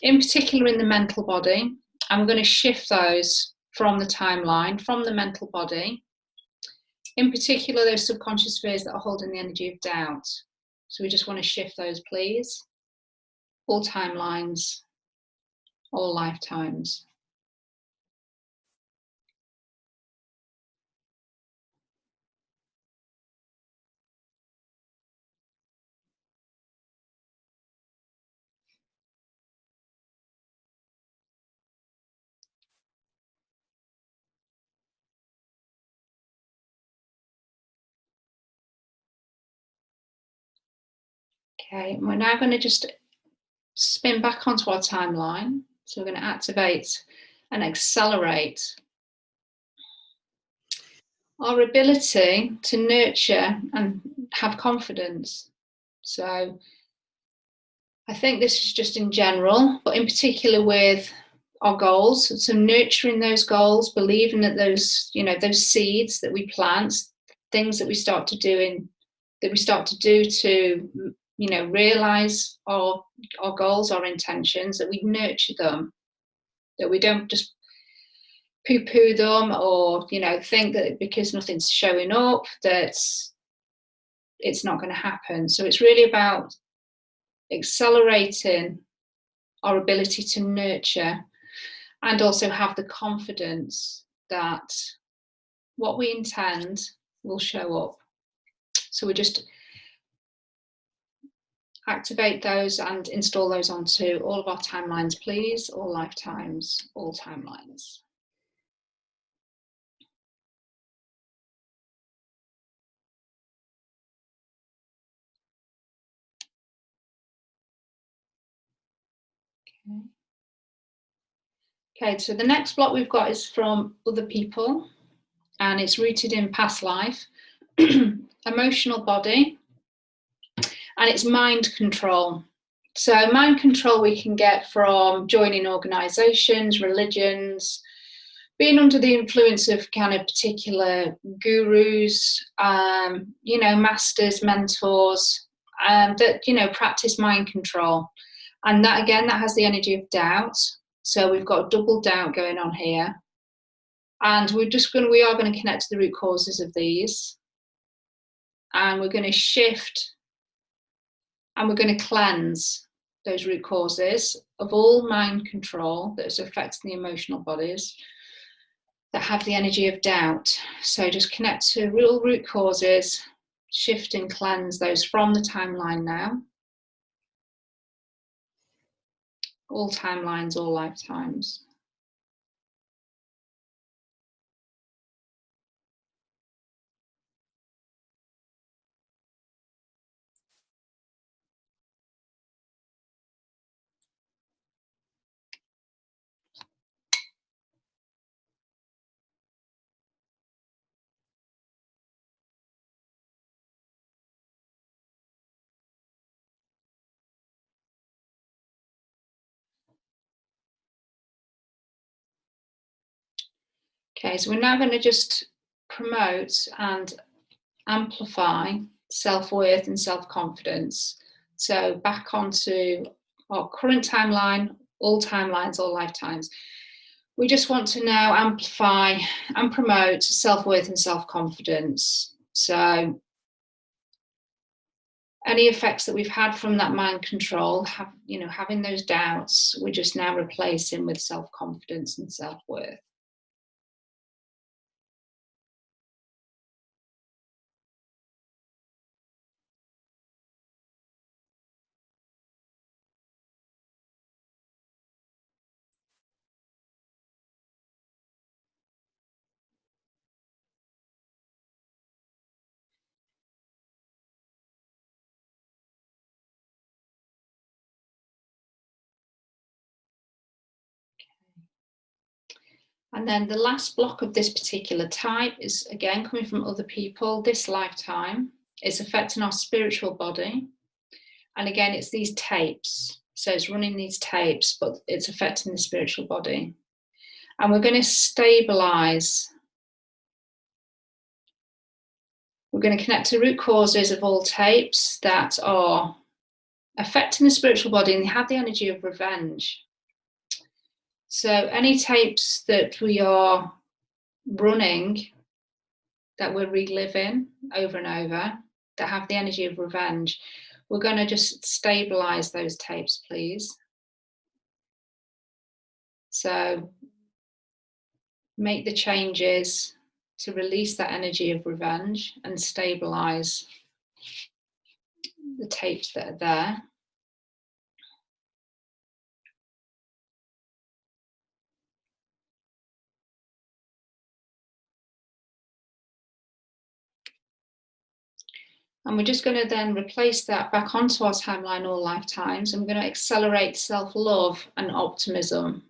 in particular in the mental body, and we're going to shift those from the timeline, from the mental body, in particular those subconscious fears that are holding the energy of doubt. So we just want to shift those, please. All timelines, all lifetimes. Okay, and we're now going to just spin back onto our timeline. So we're going to activate and accelerate our ability to nurture and have confidence. So I think this is just in general, but in particular with our goals. So nurturing those goals, believing that those, you know, those seeds that we plant, things that we start to do to, you know, realize our goals, our intentions, that we nurture them, that we don't just poo-poo them, or, you know, think that because nothing's showing up that it's not going to happen. So it's really about accelerating our ability to nurture and also have the confidence that what we intend will show up. So we just activate those and install those onto all of our timelines, please, all lifetimes, all timelines. Okay, so the next block we've got is from other people, and it's rooted in past life, emotional body, and it's mind control. So mind control we can get from joining organizations, religions, being under the influence of kind of particular gurus, you know, masters, mentors, that, you know, practice mind control. And that, again, that has the energy of doubt. So we've got double doubt going on here. And we are going to connect to the root causes of these. And we're going to shift And we're going to cleanse those root causes of all mind control that is affecting the emotional bodies that have the energy of doubt. So just connect to real root causes, shift and cleanse those from the timeline now. All timelines, all lifetimes. Okay, so we're now going to just promote and amplify self-worth and self-confidence. So back onto our current timeline, all timelines, all lifetimes. We just want to now amplify and promote self-worth and self-confidence. So any effects that we've had from that mind control, having those doubts, we're just now replacing with self-confidence and self-worth. And then the last block of this particular type is, again, coming from other people, this lifetime. It's affecting our spiritual body. And again, it's these tapes. So it's running these tapes, but it's affecting the spiritual body. And we're going to stabilize. We're going to connect to root causes of all tapes that are affecting the spiritual body, and they have the energy of revenge. So any tapes that we are running, that we're reliving over and over, that have the energy of revenge, we're going to just stabilize those tapes, please. So make the changes to release that energy of revenge and stabilize the tapes that are there. And we're just going to then replace that back onto our timeline, all lifetimes. I'm going to accelerate self-love and optimism.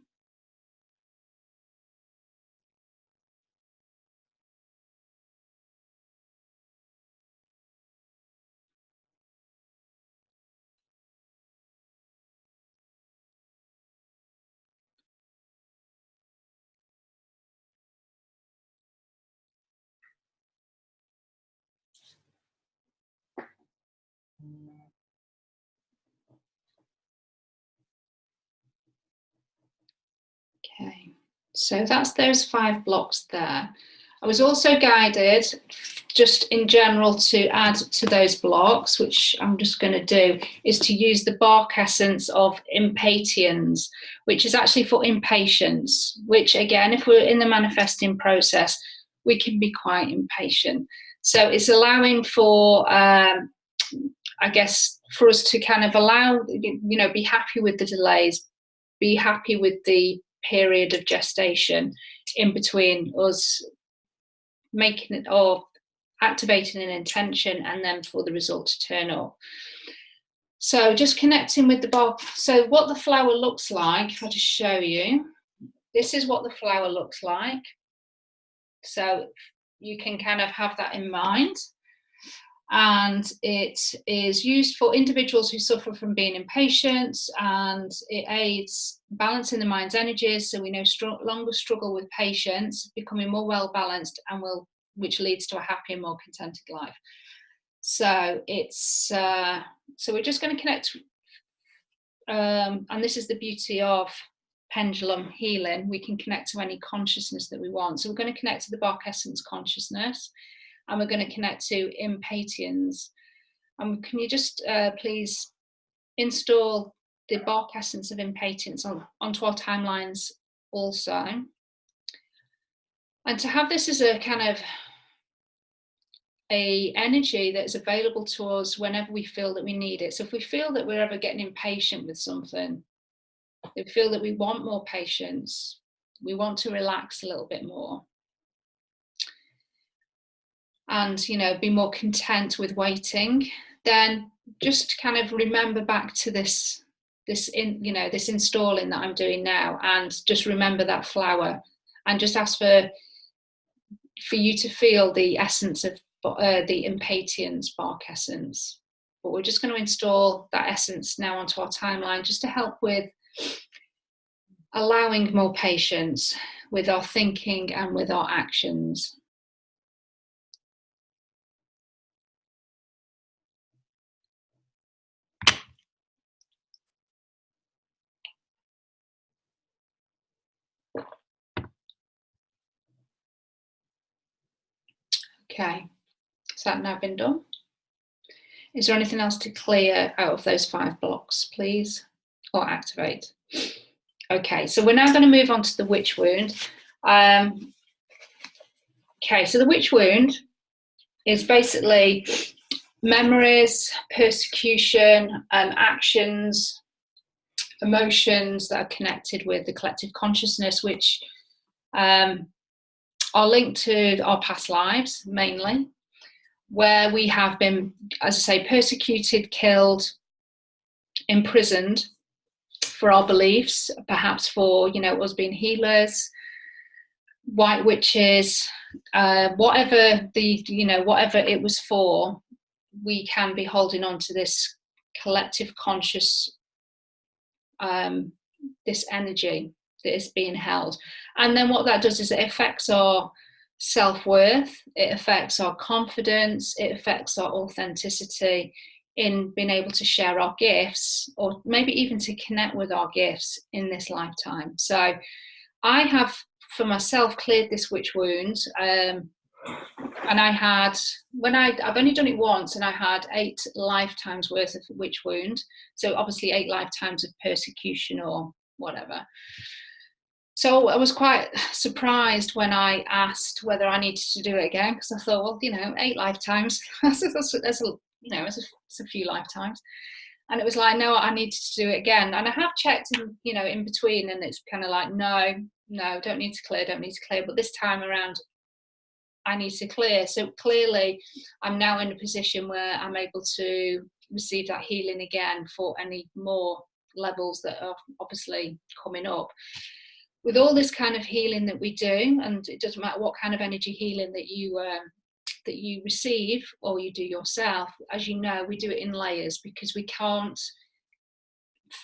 Okay, so that's those 5 blocks there. I was also guided, just in general, to add to those blocks, which I'm just going to do, is to use the bark essence of impatience, which is actually for impatience, which again, if we're in the manifesting process, we can be quite impatient. So it's allowing for, I guess, for us to kind of allow, be happy with the delays, be happy with the period of gestation in between us making it or activating an intention and then for the result to turn up. So just connecting with the bark. So what the flower looks like, I'll just show you. This is what the flower looks like. So you can kind of have that in mind. And it is used for individuals who suffer from being impatient, and it aids balancing the mind's energies. So we know longer struggle with patience, becoming more well balanced, and which leads to a happy and more contented life. So it's so we're just going to connect, and this is the beauty of pendulum healing. We can connect to any consciousness that we want. So we're going to connect to the bark essence consciousness. And we're going to connect to impatience. Can you just please install the bark essence of impatience onto our timelines also. And to have this as a kind of a energy that is available to us whenever we feel that we need it. So if we feel that we're ever getting impatient with something, if we feel that we want more patience, we want to relax a little bit more, and, you know, be more content with waiting, then just kind of remember back to this installing that I'm doing now, and just remember that flower, and just ask for you to feel the essence of the impatience bark essence. But we're just going to install that essence now onto our timeline, just to help with allowing more patience with our thinking and with our actions. Okay, has that now been done? Is there anything else to clear out of those 5 blocks, please, or activate? Okay, so we're now going to move on to the witch wound. Okay, so the witch wound is basically memories, persecution, actions, emotions that are connected with the collective consciousness, which are linked to our past lives mainly, where we have been, as I say, persecuted, killed, imprisoned for our beliefs, perhaps for, you know, us being healers, white witches, whatever it was for. We can be holding on to this collective conscious, this energy that is being held. And then what that does is it affects our self-worth, it affects our confidence, it affects our authenticity in being able to share our gifts, or maybe even to connect with our gifts in this lifetime. So I have, for myself, cleared this witch wound, and I've only done it once, and I had 8 lifetimes worth of witch wound. So obviously 8 lifetimes of persecution or whatever. So I was quite surprised when I asked whether I needed to do it again, because I thought, well, you know, 8 lifetimes, that's a few lifetimes. And it was like, no, I needed to do it again. And I have checked in between, and it's kind of like, no, don't need to clear. But this time around, I need to clear. So clearly I'm now in a position where I'm able to receive that healing again for any more levels that are obviously coming up. With all this kind of healing that we do, and it doesn't matter what kind of energy healing that you receive or you do yourself, as you know, we do it in layers, because we can't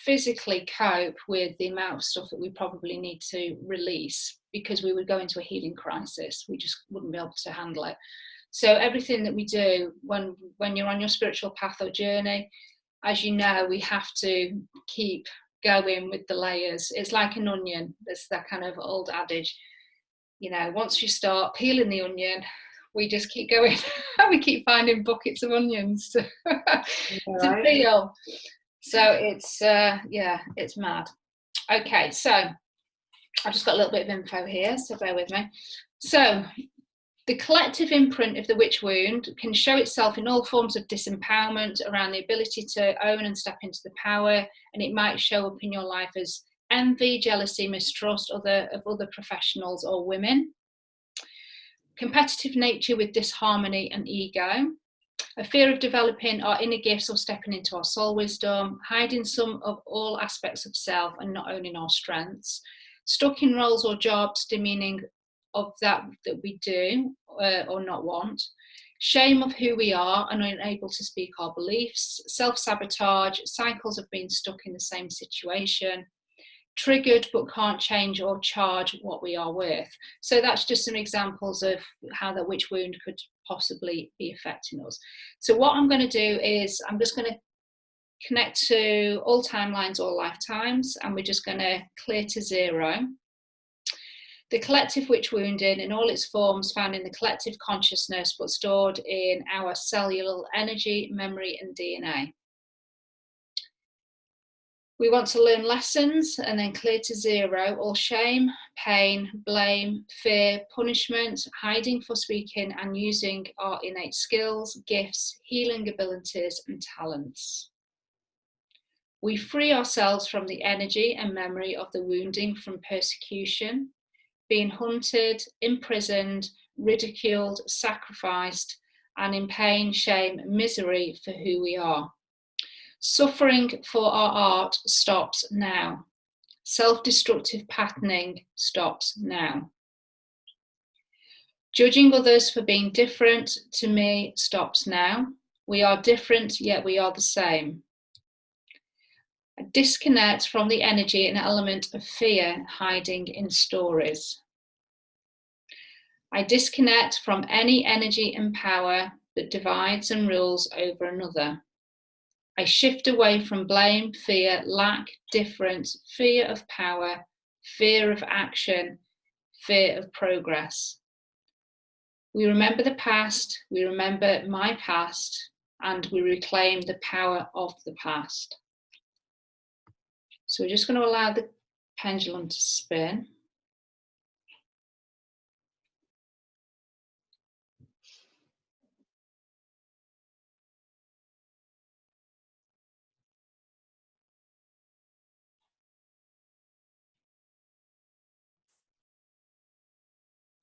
physically cope with the amount of stuff that we probably need to release, because we would go into a healing crisis. We just wouldn't be able to handle it. So everything that we do when you're on your spiritual path or journey, as you know, we have to keep going with the layers. It's like an onion. There's that kind of old adage, you know, once you start peeling the onion, we just keep going. We keep finding buckets of onions to peel. So it's it's mad. Okay, so I've just got a little bit of info here, so bear with me. So the collective imprint of the witch wound can show itself in all forms of disempowerment around the ability to own and step into the power, and it might show up in your life as envy, jealousy, mistrust of other professionals or women, competitive nature with disharmony and ego, a fear of developing our inner gifts or stepping into our soul wisdom, hiding some of all aspects of self and not owning our strengths, stuck in roles or jobs demeaning of that we do or not want, shame of who we are and unable to speak our beliefs, self-sabotage, cycles of being stuck in the same situation, triggered but can't change or charge what we are worth. So that's just some examples of how the witch wound could possibly be affecting us. So what I'm going to do is I'm just going to connect to all timelines, all lifetimes, and we're just going to clear to 0. The collective witch wounding in all its forms found in the collective consciousness but stored in our cellular energy, memory and DNA. We want to learn lessons and then clear to zero all shame, pain, blame, fear, punishment, hiding for speaking and using our innate skills, gifts, healing abilities and talents. We free ourselves from the energy and memory of the wounding from persecution, being hunted, imprisoned, ridiculed, sacrificed, and in pain, shame, misery for who we are. Suffering for our art stops now. Self-destructive patterning stops now. Judging others for being different to me stops now. We are different, yet we are the same. A disconnect from the energy and element of fear hiding in stories. I disconnect from any energy and power that divides and rules over another. I shift away from blame, fear, lack, difference, fear of power, fear of action, fear of progress. We remember the past, we remember my past, and we reclaim the power of the past. So we're just going to allow the pendulum to spin.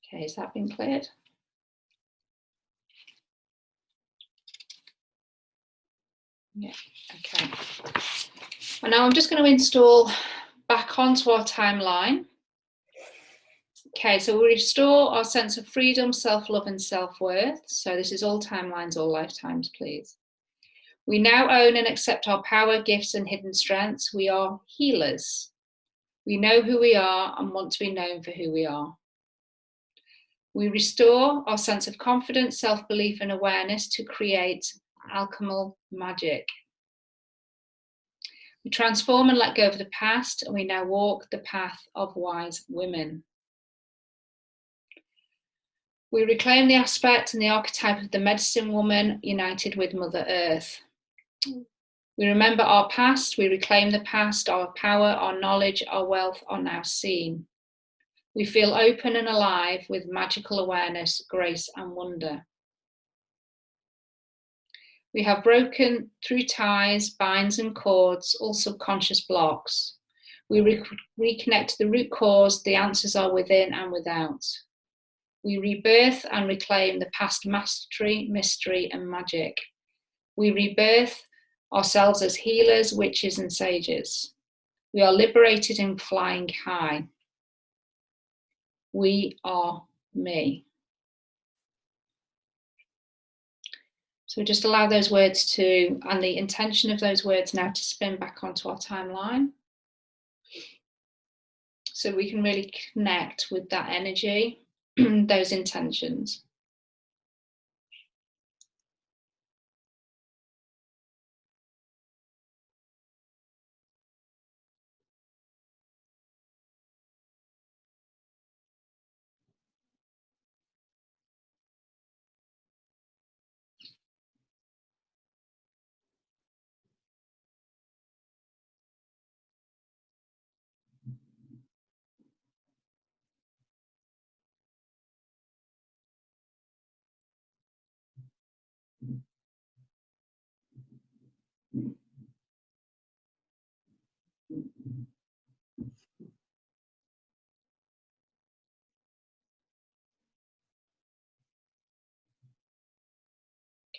Okay, has that been cleared? Yeah, okay. And now I'm just going to install back onto our timeline. Okay, so we restore our sense of freedom, self-love and self-worth. So this is all timelines, all lifetimes, please. We now own and accept our power, gifts and hidden strengths. We are healers. We know who we are and want to be known for who we are. We restore our sense of confidence, self-belief and awareness to create alchemical magic. We transform and let go of the past, and we now walk the path of wise women. We reclaim the aspect and the archetype of the medicine woman united with Mother Earth. We remember our past, we reclaim the past, our power, our knowledge, our wealth are now seen. We feel open and alive with magical awareness, grace and wonder. We have broken through ties, binds and cords, all subconscious blocks. We reconnect to the root cause, the answers are within and without. We rebirth and reclaim the past mastery, mystery and magic. We rebirth ourselves as healers, witches and sages. We are liberated and flying high. We are me. So just allow those words to, and the intention of those words now to spin back onto our timeline. So we can really connect with that energy, those intentions.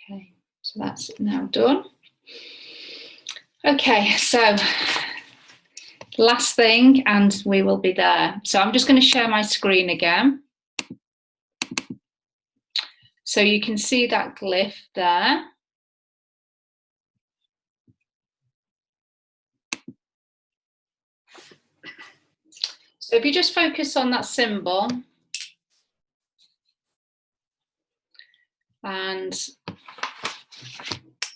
Okay, so that's now done. Okay, so last thing, and we will be there. So I'm just going to share my screen again. So you can see that glyph there. So if you just focus on that symbol, and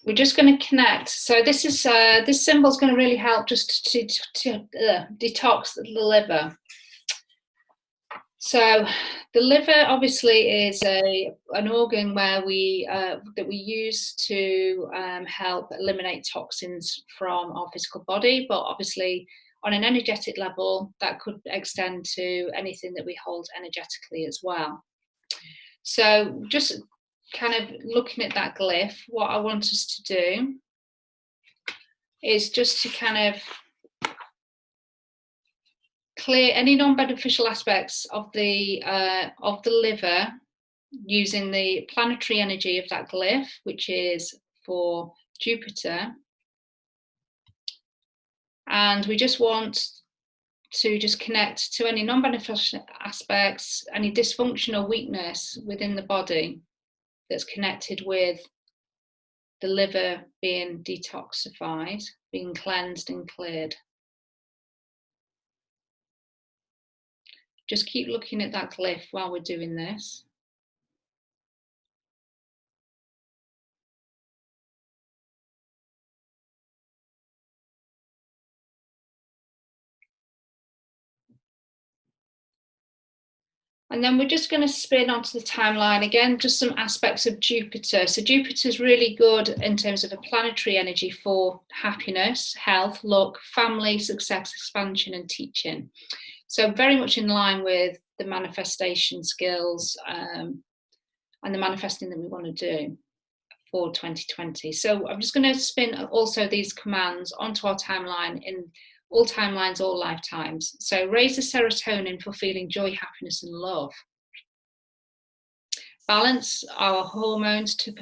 we're just going to connect. So this is this symbol is going to really help just to detox the liver. So the liver obviously is an organ where that we use to help eliminate toxins from our physical body, but obviously on an energetic level that could extend to anything that we hold energetically as well. So just kind of looking at that glyph, what I want us to do is just to kind of clear any non-beneficial aspects of the liver using the planetary energy of that glyph, which is for Jupiter. And we just want to just connect to any non-beneficial aspects, any dysfunction or weakness within the body that's connected with the liver being detoxified, being cleansed and cleared. Just keep looking at that glyph while we're doing this. And then we're just going to spin onto the timeline again, just some aspects of Jupiter. So Jupiter's really good in terms of a planetary energy for happiness, health, luck, family, success, expansion, and teaching. So very much in line with the manifestation skills and the manifesting that we want to do for 2020. So I'm just going to spin also these commands onto our timeline in all timelines, all lifetimes. So raise the serotonin for feeling joy, happiness, and love. Balance our hormones to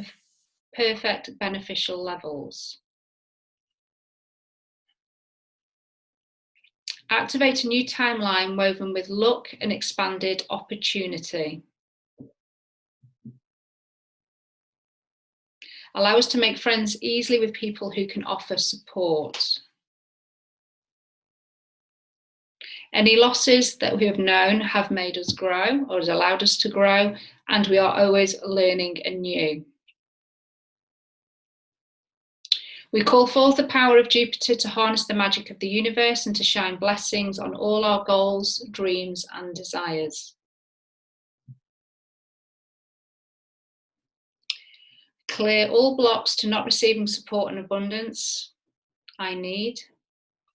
perfect beneficial levels. Activate a new timeline woven with luck and expanded opportunity. Allow us to make friends easily with people who can offer support. Any losses that we have known have made us grow or has allowed us to grow, and we are always learning anew. We call forth the power of Jupiter to harness the magic of the universe and to shine blessings on all our goals, dreams, and desires. Clear all blocks to not receiving support and abundance I need.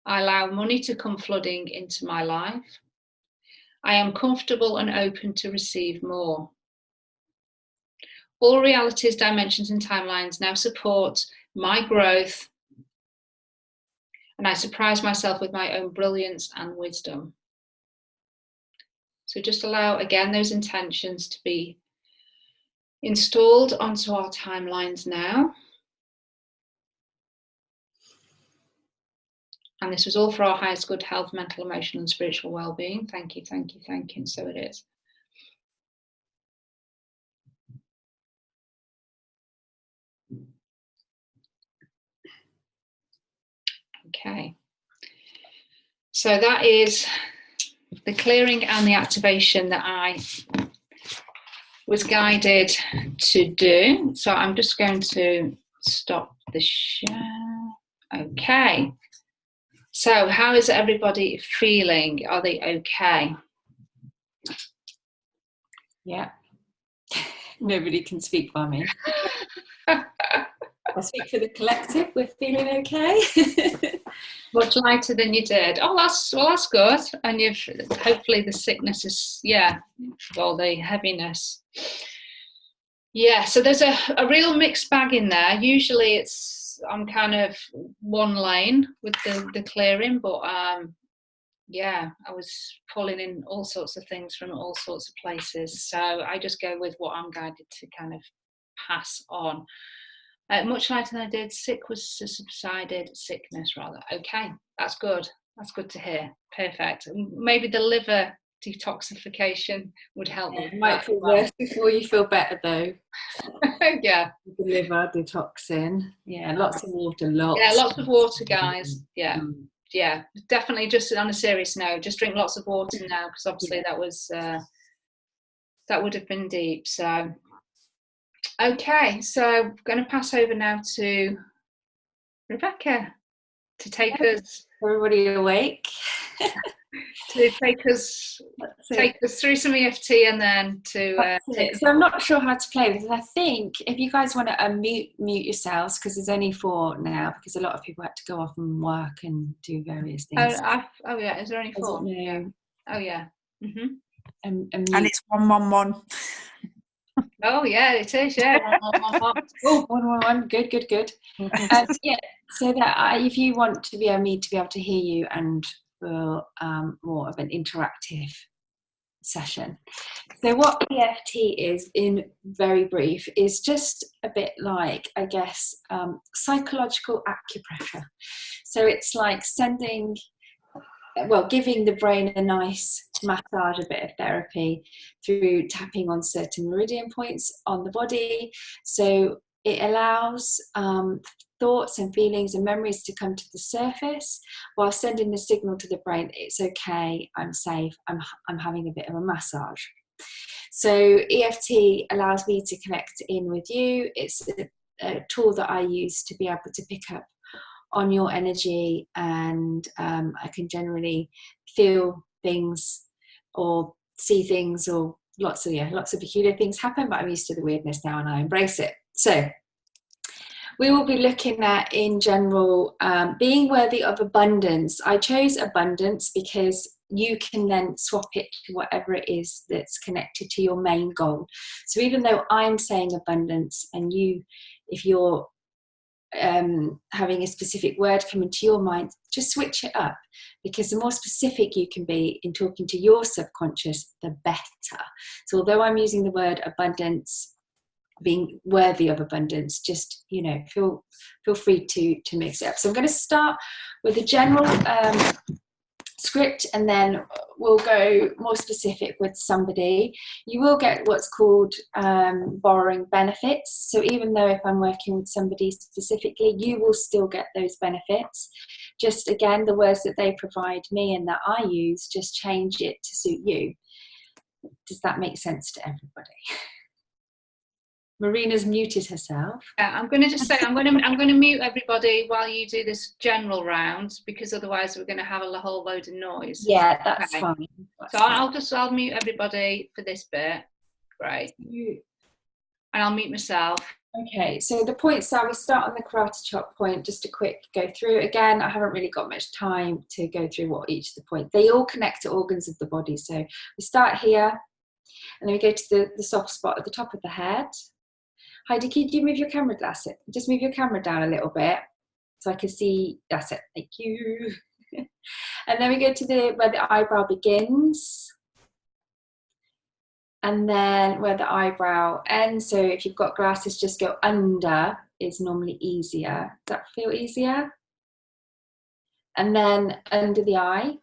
I allow money to come flooding into my life. I am comfortable and open to receive more. All realities, dimensions, and timelines now support my growth, and I surprise myself with my own brilliance and wisdom. So just allow, again, those intentions to be installed onto our timelines now. And this was all for our highest good health, mental, emotional, and spiritual well-being. Thank you, thank you, thank you. And so it is. Okay. So that is the clearing and the activation that I was guided to do. So I'm just going to stop the share. Okay. So how is everybody feeling? Are they okay? Yeah. Nobody can speak by me. I speak for the collective. We're feeling okay. Much lighter than you did. Oh, that's good. And you've hopefully the sickness is, or the heaviness. Yeah, so there's a real mixed bag in there. Usually I'm kind of one lane with the clearing, but yeah, I was pulling in all sorts of things from all sorts of places. So I just go with what I'm guided to kind of pass on. Much lighter than I did. Sick was subsided. Sickness, rather. Okay, that's good. That's good to hear. Perfect. Maybe the liver detoxification would help. It might feel worse before you feel better, though. Yeah. The liver detoxing. Yeah, lots of water. Lots of water, guys. Yeah. Yeah, definitely. Just on a serious note, just drink lots of water now, because obviously that would have been deep. So. Okay, so I'm going to pass over now to Rebecca to take us. Everybody awake? to take us through some EFT and then to so I'm not sure how to play this. I think if you guys want to mute yourselves, because there's only 4 now, because a lot of people had to go off and work and do various things. Oh yeah, is there only 4? No. Oh yeah. Mm-hmm. And it's 111. Oh yeah, it is. Yeah. 111. Good. Yeah. So that if you want to be me to be able to hear you and feel more of an interactive session. So what EFT is, in very brief, is just a bit like, I guess, psychological acupressure. So it's like giving the brain a nice massage, a bit of therapy through tapping on certain meridian points on the body. So it allows thoughts and feelings and memories to come to the surface while sending the signal to the brain, it's okay, I'm safe, I'm having a bit of a massage. So EFT allows me to connect in with you. It's a tool that I use to be able to pick up on your energy, and I can generally feel things or see things, or lots of peculiar things happen, but I'm used to the weirdness now and I embrace it. So we will be looking at, in general, being worthy of abundance. I chose abundance because you can then swap it to whatever it is that's connected to your main goal. So even though I'm saying abundance, and if you're having a specific word come into your mind, just switch it up, because the more specific you can be in talking to your subconscious, the better. So although I'm using the word abundance, being worthy of abundance, just feel free to mix it up. So I'm going to start with a general script, and then we'll go more specific with somebody. You will get what's called borrowing benefits. So even though if I'm working with somebody specifically, you will still get those benefits. Just again, the words that they provide me and that I use, just change it to suit you. Does that make sense to everybody? Marina's muted herself. Yeah, I'm going to just say I'm going to mute everybody while you do this general round, because otherwise we're going to have a whole load of noise. Yeah, that's fine. So I'll mute everybody for this bit. Great. And I'll mute myself. Okay, so the points are, we start on the karate chop point, just a quick go through. Again, I haven't really got much time to go through what each of the points. They all connect to organs of the body. So we start here, and then we go to the soft spot at the top of the head. Heidi, could you move your camera just move your camera down a little bit so I can see. That's it. Thank you. And then we go to where the eyebrow begins, and then where the eyebrow ends. So if you've got glasses, just go under is normally easier. Does that feel easier? And then under the eye,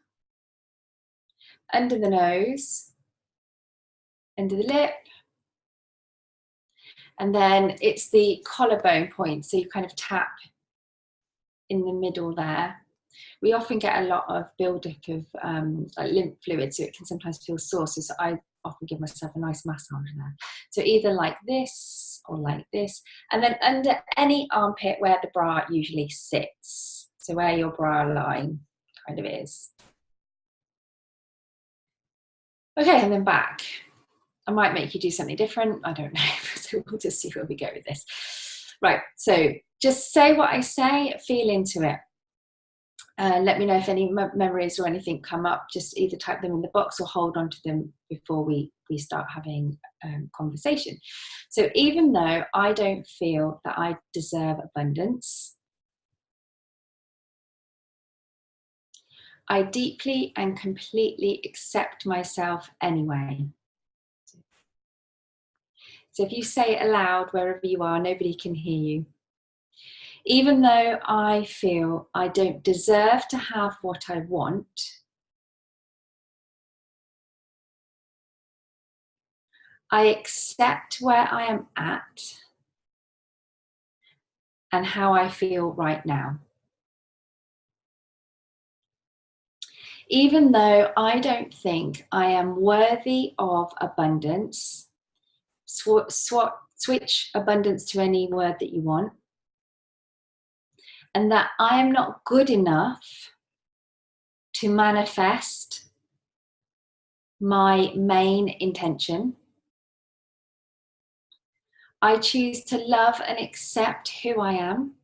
under the nose, under the lip. And then it's the collarbone point, so you kind of tap in the middle there. We often get a lot of buildup of lymph fluid, so it can sometimes feel sore. So I often give myself a nice massage there. So either like this or like this. And then under any armpit where the bra usually sits. So where your bra line kind of is. Okay, and then back. I might make you do something different. I don't know. So we'll just see where we go with this. Right. So just say what I say, feel into it. Let me know if any memories or anything come up. Just either type them in the box or hold on to them before we start having conversation. So even though I don't feel that I deserve abundance, I deeply and completely accept myself anyway. So if you say it aloud wherever you are, nobody can hear you. Even though I feel I don't deserve to have what I want, I accept where I am at and how I feel right now. Even though I don't think I am worthy of abundance, switch abundance to any word that you want, and that I am not good enough to manifest my main intention. I choose to love and accept who I am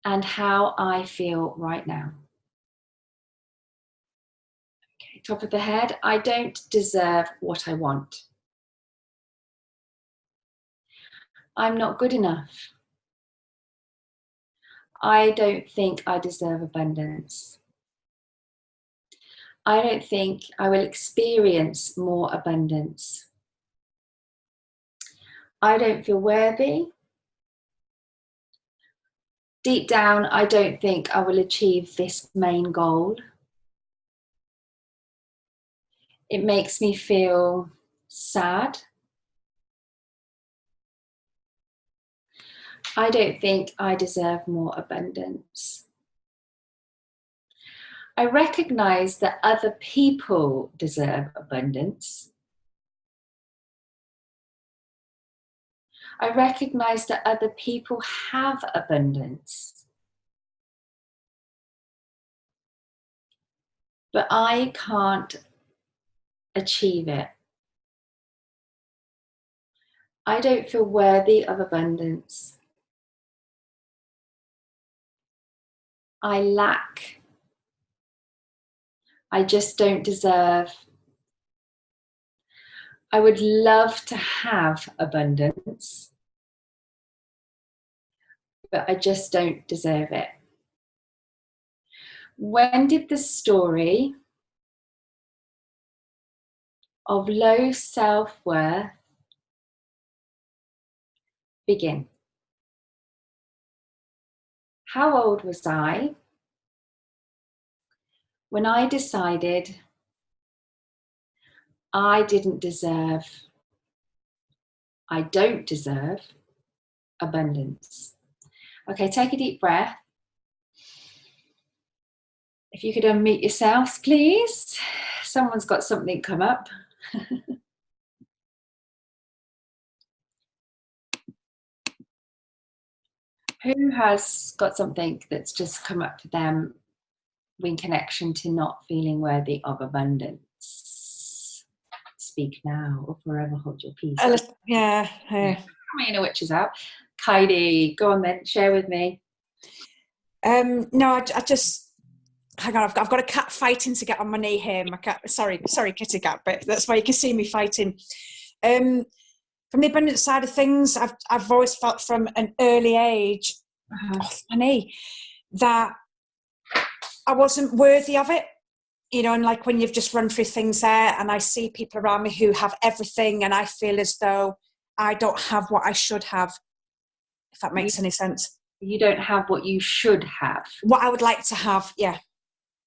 and how I feel right now. Okay, top of the head, I don't deserve what I want. I'm not good enough. I don't think I deserve abundance. I don't think I will experience more abundance. I don't feel worthy. Deep down, I don't think I will achieve this main goal. It makes me feel sad. I don't think I deserve more abundance. I recognize that other people deserve abundance. I recognize that other people have abundance. But I can't achieve it. I don't feel worthy of abundance. I lack. I just don't deserve. I would love to have abundance, but I just don't deserve it. When did the story of low self-worth begin? How old was I when I decided I don't deserve abundance? Okay, take a deep breath. If you could unmute yourselves, please. Someone's got something come up. Who has got something that's just come up for them in connection to not feeling worthy of abundance? Speak now or forever hold your peace. Yeah. You know which is out. Kaidi, go on then, share with me. No, I just hang on. I've got a cat fighting to get on my knee here. My cat. Sorry, kitty cat. But that's why you can see me fighting. From the abundance side of things, I've always felt from an early age, off my knee, that I wasn't worthy of it. You know, and like when you've just run through things there, and I see people around me who have everything, and I feel as though I don't have what I should have. If that makes any sense. You don't have what you should have. What I would like to have, yeah,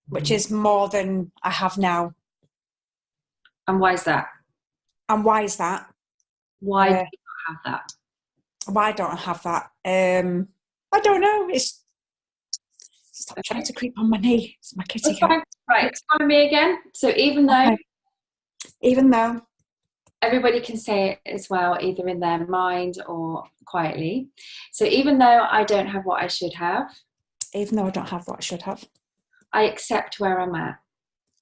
which is more than I have now. And why is that? Why do you not have that? Why don't I have that? I don't know. It's stop trying to creep on my knee. It's my kitty cat. Right, tell me again. So even though everybody can say it as well, either in their mind or quietly. So even though I don't have what I should have. Even though I don't have what I should have. I accept where I'm at.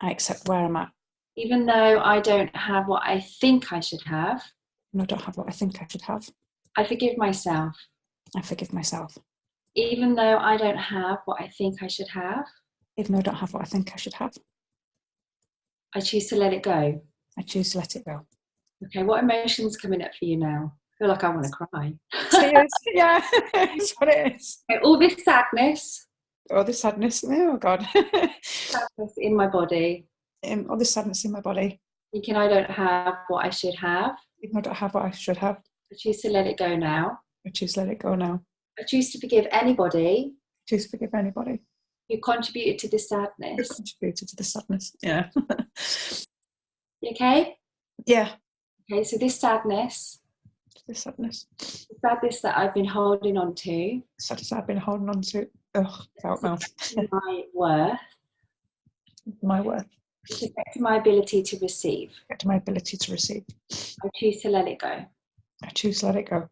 I accept where I'm at. Even though I don't have what I think I should have. And I don't have what I think I should have. I forgive myself. I forgive myself. Even though I don't have what I think I should have. Even though I don't have what I think I should have. I choose to let it go. I choose to let it go. Okay, what emotion's coming up for you now? I feel like I want to cry. Yeah, that's what it is. Okay, all this sadness. All this sadness. Oh, God. Sadness in my body. All this sadness in my body. Thinking I don't have what I should have. Even though I don't have what I should have. I choose to let it go now. I choose to let it go now. I choose to forgive anybody. I choose to forgive anybody. Who contributed to the sadness. Who contributed to the sadness. Yeah. You okay? Yeah. Okay, so this sadness. The sadness. The sadness that I've been holding on to. Sadness I've been holding on to. Ugh, out mouth. My worth. My worth. It's affecting my ability to receive. To my ability to receive. I choose to let it go. I choose to let it go.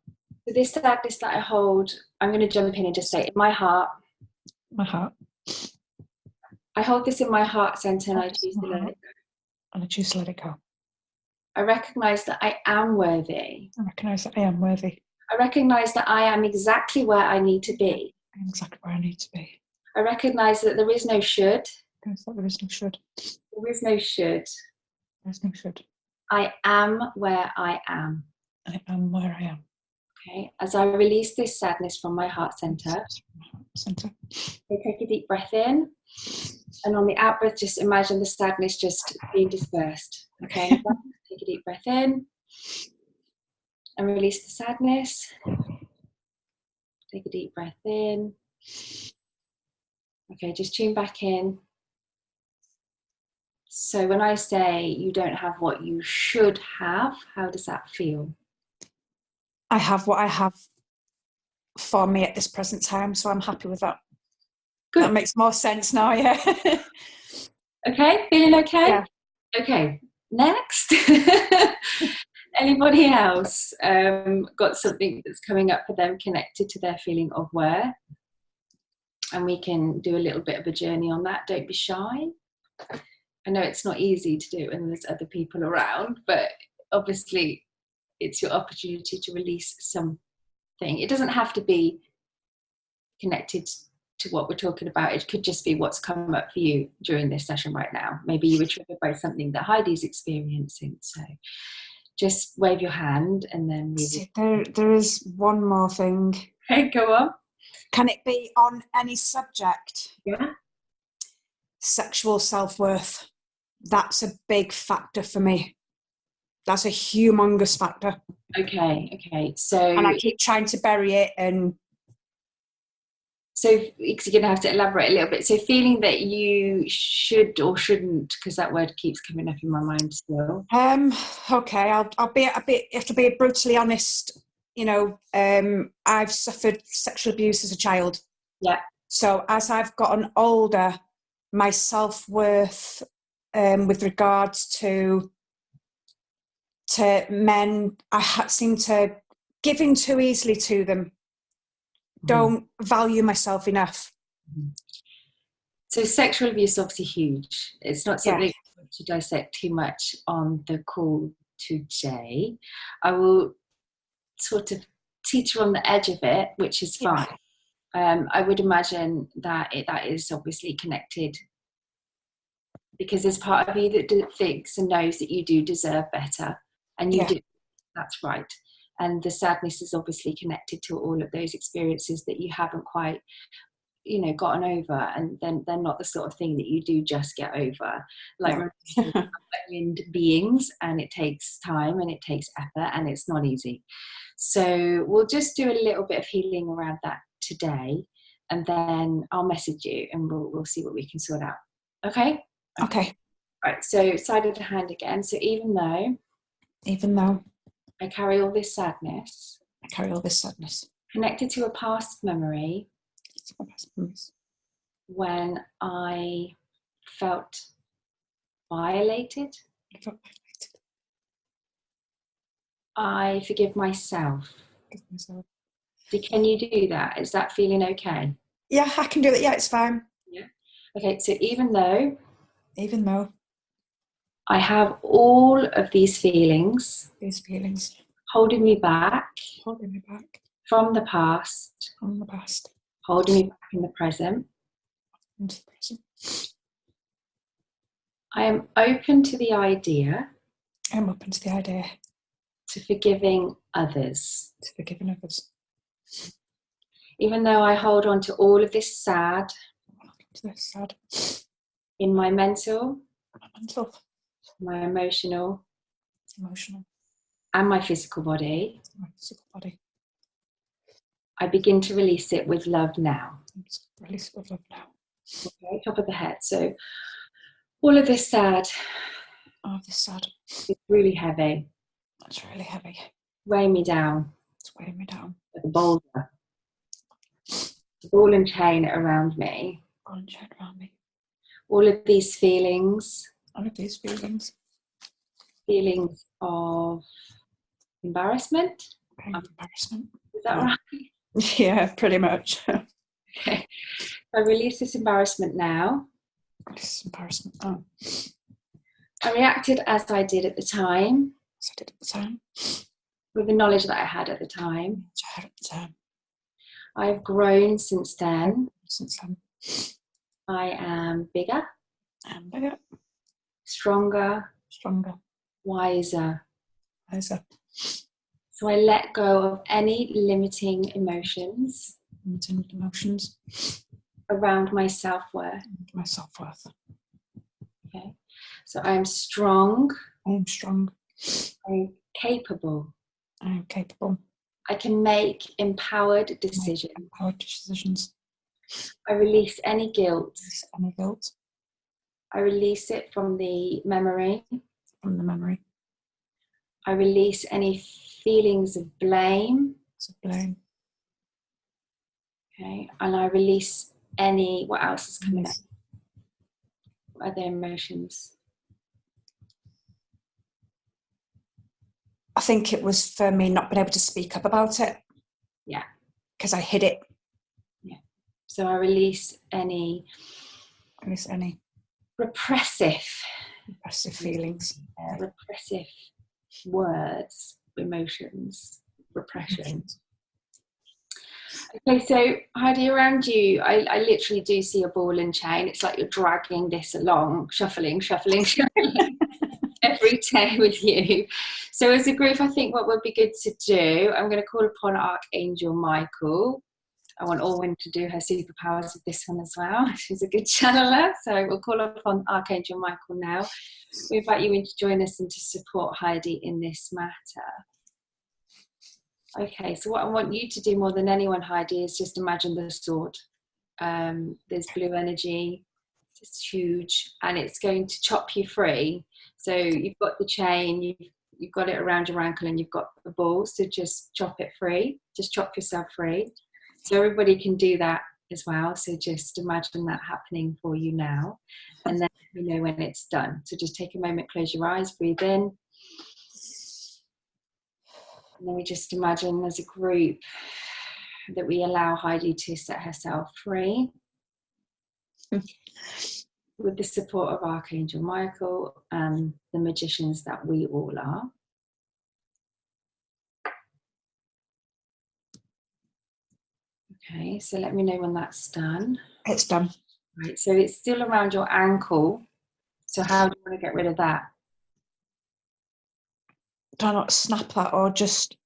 So this sadness that I hold, I'm going to jump in and just say, in my heart. My heart. I hold this in my heart center and I choose to let it go. And I choose to let it go. I recognize that I am worthy. I recognise that I am worthy. I recognize that I am exactly where I need to be. I am exactly where I need to be. I recognize that there is no should. There is no should. There is no should. There is no should. I am where I am. I am where I am. Okay. As I release this sadness from my heart center, take a deep breath in. And on the out breath, just imagine the sadness just being dispersed. Okay. Take a deep breath in. And release the sadness. Take a deep breath in. Okay, just tune back in. So when I say you don't have what you should have, how does that feel? I have what I have for me at this present time, so I'm happy with that. Good. That makes more sense now, yeah. Okay, feeling okay? Yeah. Okay, next. Anybody else got something that's coming up for them connected to their feeling of where? And we can do a little bit of a journey on that. Don't be shy. I know it's not easy to do when there's other people around, but obviously it's your opportunity to release something. It doesn't have to be connected to what we're talking about. It could just be what's come up for you during this session right now. Maybe you were triggered by something that Heidi's experiencing. So just wave your hand and then there is one more thing. Okay, go on. Can it be on any subject? Yeah. Sexual self-worth. That's a big factor for me. That's a humongous factor. Okay. So, and I keep trying to bury it, and so you're going to have to elaborate a little bit. So feeling that you should or shouldn't, because that word keeps coming up in my mind still. Okay, I'll be a bit. Have to be brutally honest. You know, I've suffered sexual abuse as a child. Yeah. So as I've gotten older, my self-worth with regards to men, I seem to give in too easily to them. Don't value myself enough. So sexual abuse is obviously huge. It's not something to dissect too much on the call today. I will sort of teeter on the edge of it, which is fine. I would imagine that that is obviously connected because there's part of you that thinks and knows that you do deserve better, and you do. That's right. And the sadness is obviously connected to all of those experiences that you haven't quite, gotten over, and then they're not the sort of thing that you do just get over. Like wind beings, and it takes time and it takes effort and it's not easy. So we'll just do a little bit of healing around that today, and then I'll message you and we'll see what we can sort out. Okay. Right. So side of the hand again. So even though I carry all this sadness. Connected to a past memory. When I felt violated. I forgive myself. Can you do that? Is that feeling okay? Yeah, I can do it. Yeah, it's fine. Yeah. Okay, so even though I have all of these feelings holding me back from the past, holding me back in the present, I am open to the idea to forgiving others. Even though I hold on to all of this sad in my mental, my emotional, and my physical body, I begin to release it with love now. Okay, top of the head. So all of this sad is really heavy. It's really heavy. Weighing me down. It's weighing me down. Like a boulder. The ball and chain around me. All of these feelings. Feelings of embarrassment. Is that right? Yeah, pretty much. Okay. I release this embarrassment now. This embarrassment. Oh. I reacted as I did at the time. As I did at the time. With the knowledge that I had at the time. Which I had at the time. I have grown since then. Since then. I am bigger. I'm bigger. Stronger. Stronger. Wiser. Wiser. So I let go of any limiting emotions. Limiting emotions. Around my self-worth. My self-worth. Okay. So I am strong. I am strong. I'm capable. I am capable. I can make empowered decisions. Empowered decisions. I release any guilt. Any guilt. I release it from the memory. From the memory. I release any feelings of blame. Blame. Okay. And I release any, what else is coming up? What other emotions? I think it was for me not being able to speak up about it. Yeah. Because I hid it. Yeah. So I release any repressive feelings. Repressive words, emotions, repression. Okay, so Heidi, around you, I literally do see a ball and chain. It's like you're dragging this along, shuffling every day with you. So as a group, I think what would be good to do, I'm going to call upon Archangel Michael. I want Orwin to do her superpowers with this one as well. She's a good channeler, so we'll call upon Archangel Michael now. We invite you in to join us and to support Heidi in this matter. Okay, so what I want you to do more than anyone, Heidi, is just imagine the sword. There's blue energy, it's huge, and it's going to chop you free. So you've got the chain, you've got it around your ankle, and you've got the ball, so just chop it free, just chop yourself free. So everybody can do that as well. So just imagine that happening for you now. And then you know when it's done. So just take a moment, close your eyes, breathe in. And then we just imagine as a group that we allow Heidi to set herself free. With the support of Archangel Michael and the magicians that we all are. Okay, so let me know when that's done. It's done. Right, so it's still around your ankle. So how do you want to get rid of that? Do I not snap that or just...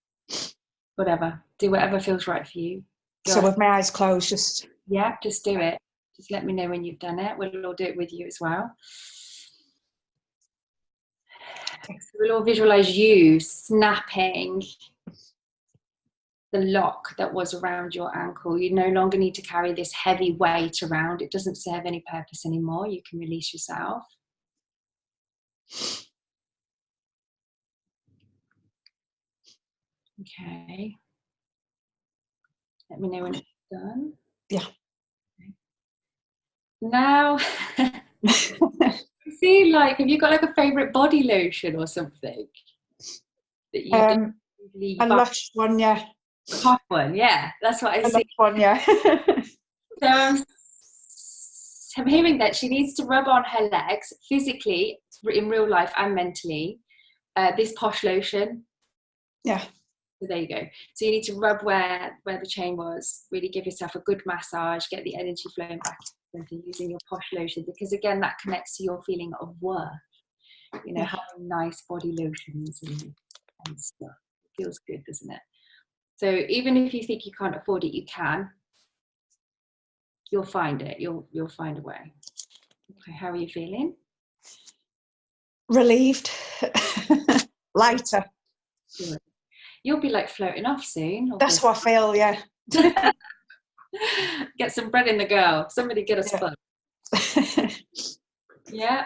Whatever. Do whatever feels right for you. Go so ahead. with my eyes closed, just... Yeah, just do it. Just let me know when you've done it. We'll all do it with you as well. So we'll all visualize you snapping the lock that was around your ankle. You no longer need to carry this heavy weight around. It doesn't serve any purpose anymore. You can release yourself. Okay. Let me know when it's done. Yeah. Okay. Now, see, like, have you got like a favorite body lotion or something that you a Lush one, yeah. Hot one, yeah. That's what I see. Lush one, yeah. So I'm hearing that she needs to rub on her legs physically, in real life and mentally, this posh lotion. Yeah. So there you go. So you need to rub where the chain was, really give yourself a good massage, get the energy flowing back into using your posh lotion, because again, that connects to your feeling of worth. You know, having nice body lotions and stuff. It feels good, doesn't it? So even if you think you can't afford it, you can. You'll find it. You'll find a way. Okay, how are you feeling? Relieved. Lighter. Good. You'll be like floating off soon. That's what I feel, yeah. Get some bread in the girl. Somebody get us fun. Yeah.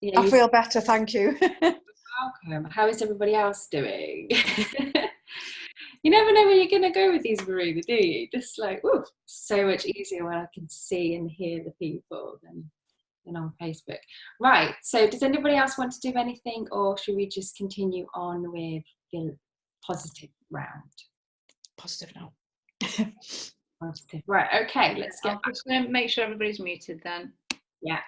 Yeah. I feel better, thank you. Welcome. How is everybody else doing? You never know where you're going to go with these, Marina, do you? Just like, ooh, so much easier when I can see and hear the people than on Facebook. Right, so does anybody else want to do anything, or should we just continue on with the positive round? Positive now. Positive. Right, okay, let's get I'm just going to make sure everybody's muted then. Yeah.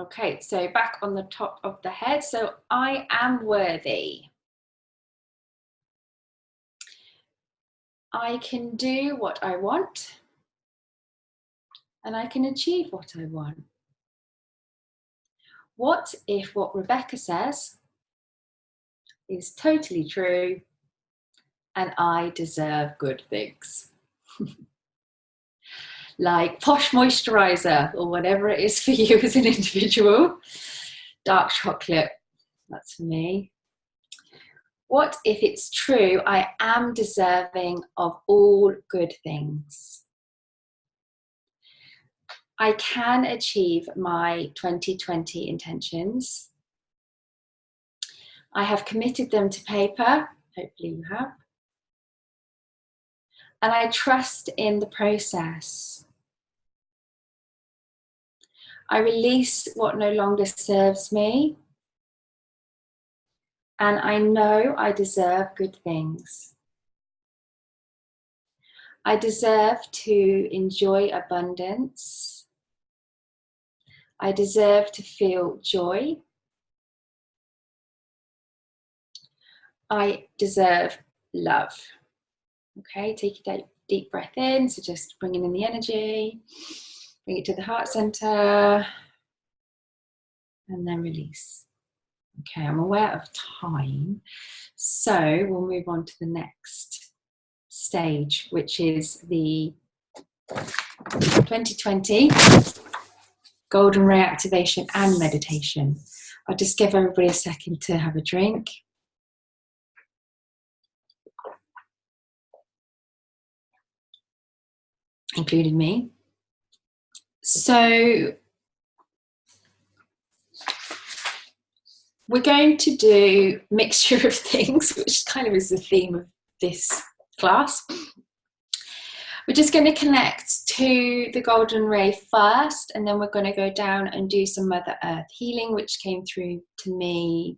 Okay, so back on the top of the head. So I am worthy. I can do what I want, and I can achieve what I want. What if what Rebecca says is totally true and I deserve good things? Like posh moisturizer or whatever it is for you as an individual. Dark chocolate, that's for me. What if it's true I am deserving of all good things? I can achieve my 2020 intentions. I have committed them to paper. Hopefully you have. And I trust in the process. I release what no longer serves me. And I know I deserve good things. I deserve to enjoy abundance. I deserve to feel joy. I deserve love. Okay, take a deep breath in. So just bringing in the energy, bring it to the heart center, and then release. Okay, I'm aware of time. So we'll move on to the next stage, which is the 2020 Golden Ray Activation and Meditation. I'll just give everybody a second to have a drink. Including me. So we're going to do mixture of things, which kind of is the theme of this class. We're just going to connect to the golden ray first, and then we're going to go down and do some Mother Earth healing, which came through to me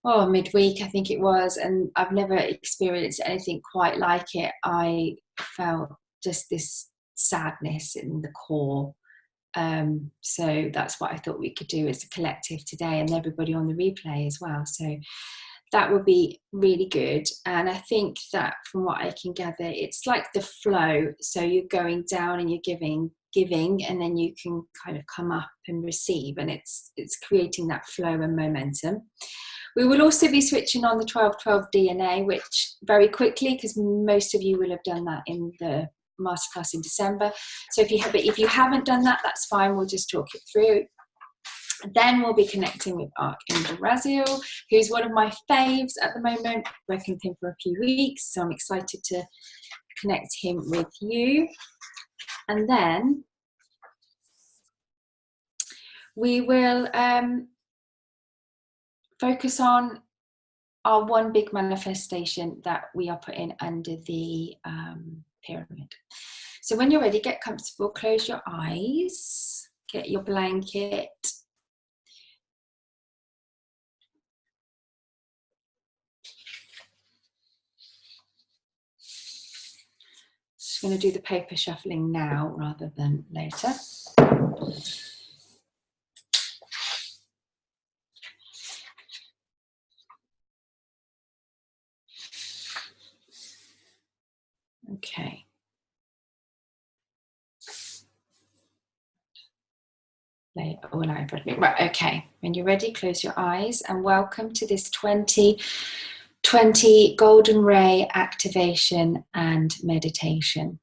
midweek, I think it was, and I've never experienced anything quite like it. I felt just this sadness in the core. So that's what I thought we could do as a collective today, and everybody on the replay as well. So that would be really good. And I think that from what I can gather, it's like the flow. So you're going down and you're giving, and then you can kind of come up and receive, and it's creating that flow and momentum. We will also be switching on the 1212 DNA, which very quickly, because most of you will have done that in the Masterclass in December. So if you haven't done that, that's fine. We'll just talk it through. Then we'll be connecting with Archangel Raziel, who's one of my faves at the moment. Working with him for a few weeks, so I'm excited to connect him with you. And then we will focus on our one big manifestation that we are putting under the pyramid. So when you're ready, get comfortable, close your eyes, get your blanket. Just going to do the paper shuffling now rather than later. Okay. Right, okay. When you're ready, close your eyes and welcome to this 2020 Golden Ray Activation and Meditation.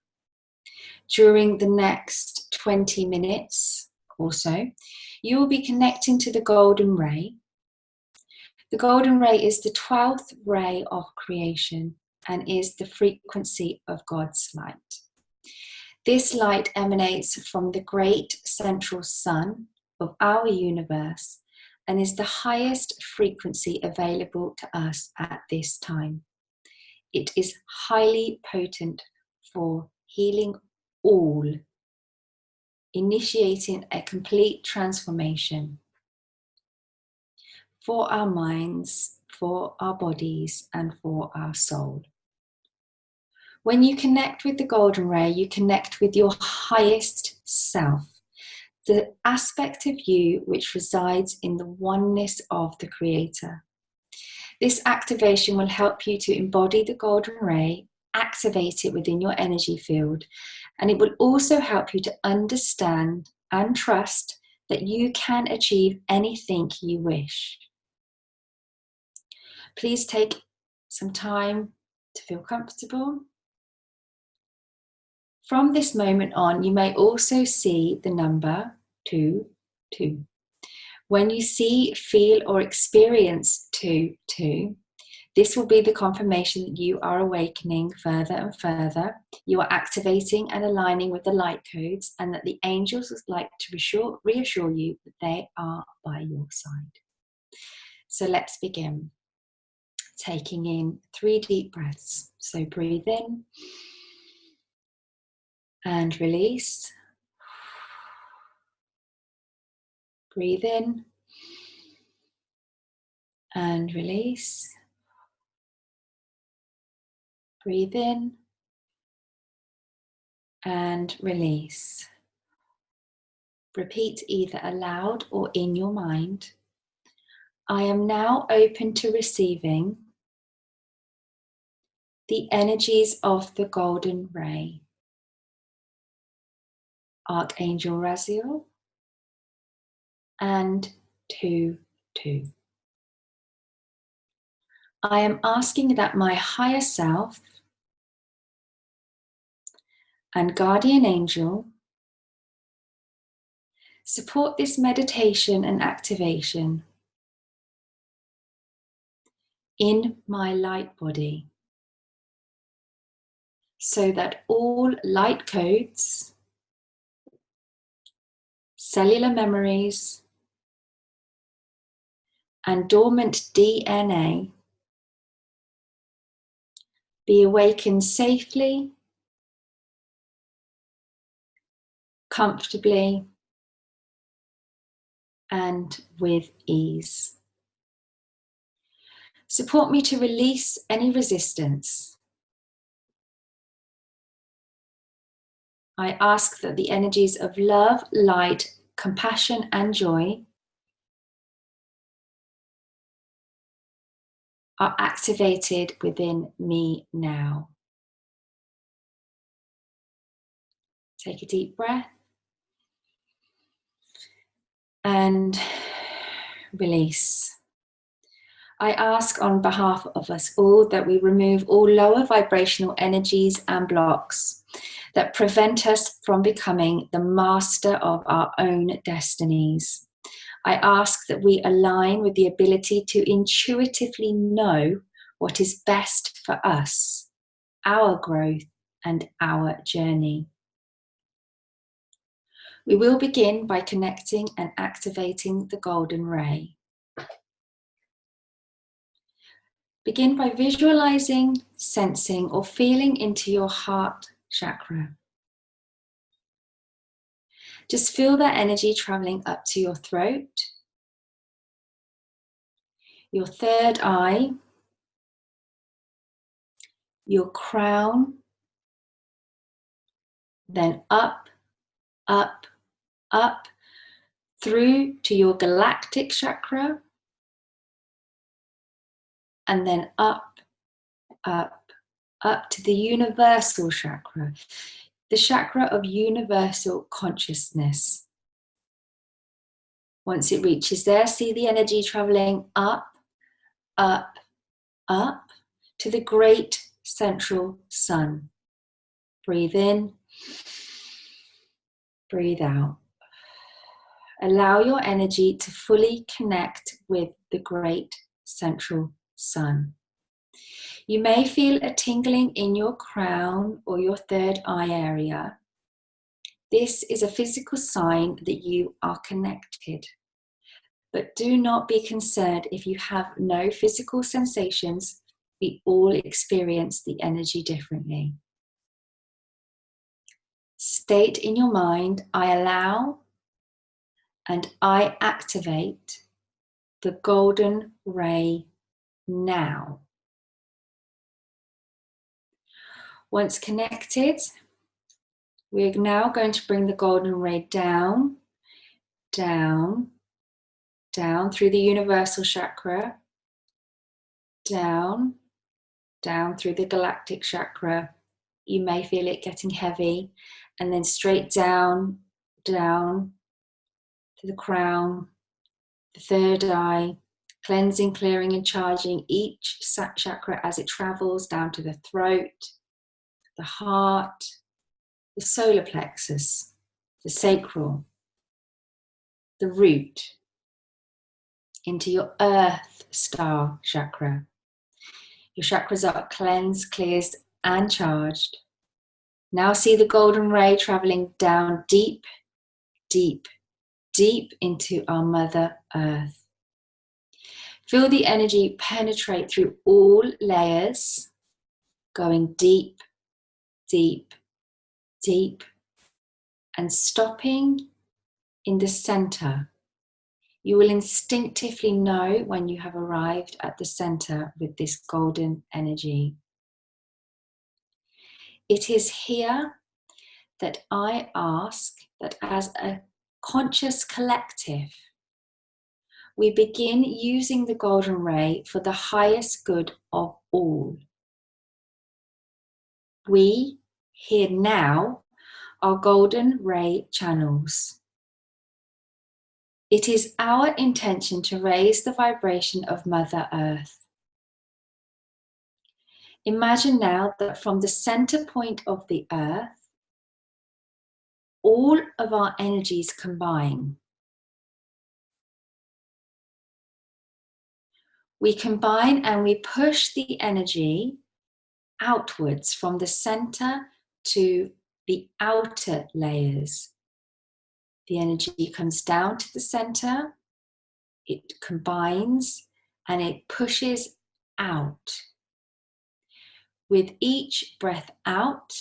During the next 20 minutes or so, you will be connecting to the Golden Ray. The Golden Ray is the 12th ray of creation and is the frequency of God's light. This light emanates from the great central sun of our universe and is the highest frequency available to us at this time. It is highly potent for healing all, initiating a complete transformation for our minds, for our bodies, and for our soul. When you connect with the golden ray, you connect with your highest self, the aspect of you which resides in the oneness of the Creator. This activation will help you to embody the golden ray, activate it within your energy field, and it will also help you to understand and trust that you can achieve anything you wish. Please take some time to feel comfortable. From this moment on, you may also see the number 22. When you see, feel, or experience 22, this will be the confirmation that you are awakening further and further. You are activating and aligning with the light codes, and that the angels would like to reassure you that they are by your side. So let's begin. Taking in 3 deep breaths. So breathe in and release. Breathe in and release. Breathe in and release. Repeat either aloud or in your mind. I am now open to receiving the energies of the golden ray. Archangel Raziel and 22. I am asking that my higher self and guardian angel support this meditation and activation in my light body, so that all light codes, cellular memories, and dormant DNA be awakened safely, comfortably, and with ease. Support me to release any resistance. I ask that the energies of love, light, compassion, and joy are activated within me now. Take a deep breath and release. I ask on behalf of us all that we remove all lower vibrational energies and blocks that prevent us from becoming the master of our own destinies. I ask that we align with the ability to intuitively know what is best for us, our growth, and our journey. We will begin by connecting and activating the golden ray. Begin by visualizing, sensing, or feeling into your heart chakra. Just feel that energy traveling up to your throat, your third eye, your crown, then up, up, up, through to your galactic chakra, and then up, up, up to the universal chakra, the chakra of universal consciousness. Once it reaches there, see the energy traveling up, up, up to the great central sun. Breathe in, breathe out. Allow your energy to fully connect with the great central sun. You may feel a tingling in your crown or your third eye area. This is a physical sign that you are connected. But do not be concerned if you have no physical sensations. We all experience the energy differently. State in your mind, I allow and I activate the golden ray now. Once connected, we're now going to bring the golden ray down, down, down through the universal chakra, down, down through the galactic chakra. You may feel it getting heavy, and then straight down, down to the crown, the third eye, cleansing, clearing and charging each chakra as it travels down to the throat, the heart, the solar plexus, the sacral, the root, into your earth star chakra. Your chakras are cleansed, cleared and charged. Now see the golden ray traveling down deep, deep, deep into our Mother Earth. Feel the energy penetrate through all layers, going deep, deep, deep, and stopping in the center. You will instinctively know when you have arrived at the center with this golden energy. It is here that I ask that as a conscious collective, we begin using the golden ray for the highest good of all. We, here now, are golden ray channels. It is our intention to raise the vibration of Mother Earth. Imagine now that from the center point of the earth, all of our energies combine. We combine and we push the energy outwards from the center to the outer layers. The energy comes down to the center, it combines, and it pushes out. With each breath out,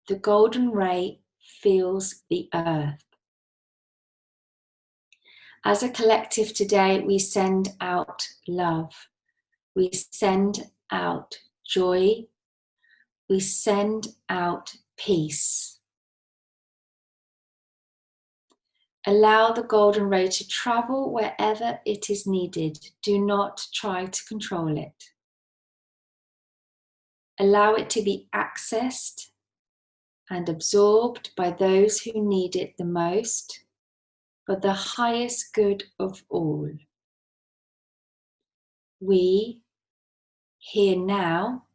the golden ray fills the earth. As a collective today, we send out love. We send out joy. We send out peace. Allow the golden ray to travel wherever it is needed. Do not try to control it. Allow it to be accessed and absorbed by those who need it the most for the highest good of all. We, here now,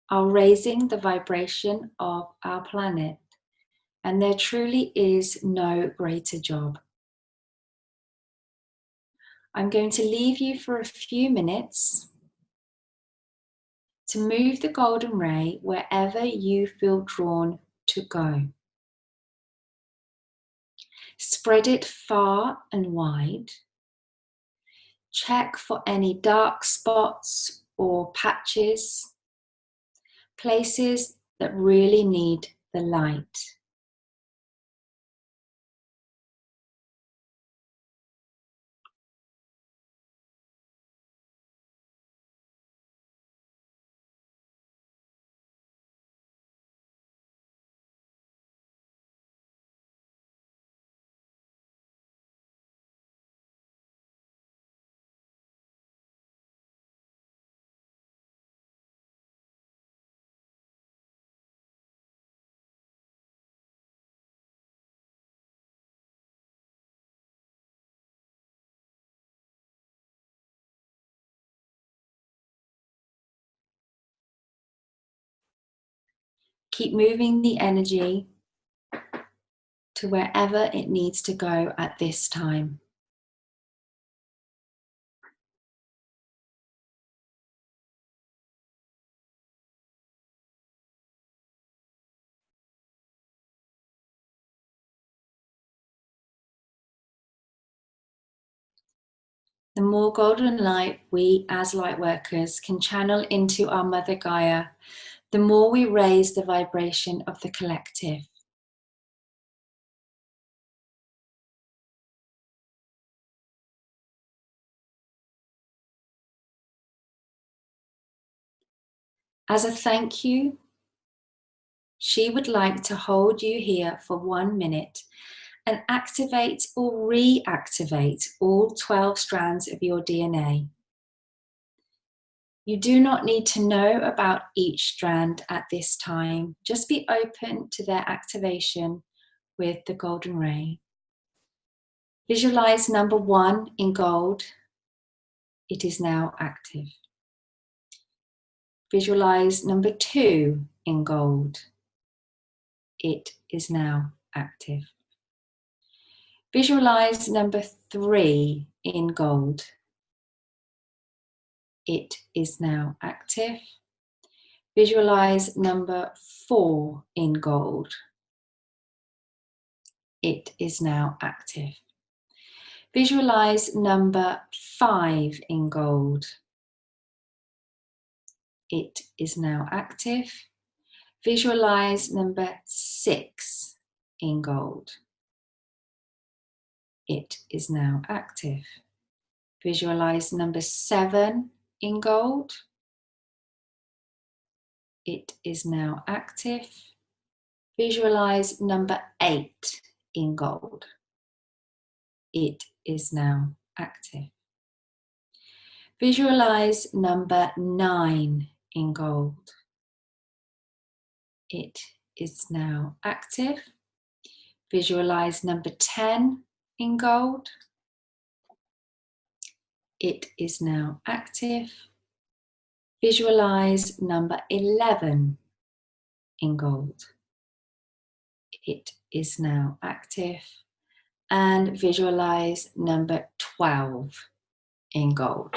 are raising the vibration of our planet, and there truly is no greater job. I'm going to leave you for a few minutes to move the golden ray wherever you feel drawn to go. Spread it far and wide. Check for any dark spots or patches, places that really need the light. Keep moving the energy to wherever it needs to go at this time. The more golden light we as light workers can channel into our Mother Gaia, the more we raise the vibration of the collective. As a thank you she would like to hold you here for 1 minute and activate or reactivate all 12 strands of your DNA. You do not need to know about each strand at this time. Just be open to their activation with the golden ray. Visualize number 1 in gold. It is now active. Visualize number 2 in gold. It is now active. Visualize number 3 in gold. It is now active. Visualize number 4 in gold. It is now active. Visualize number 5 in gold. It is now active. Visualize number 6 in gold. It is now active. Visualize number 7 in gold. It is now active. Visualize number 8 in gold. It is now active. Visualize number 9 in gold. It is now active. Visualize number 10 in gold. It is now active. Visualize number 11 in gold. It is now active. And visualize number 12 in gold.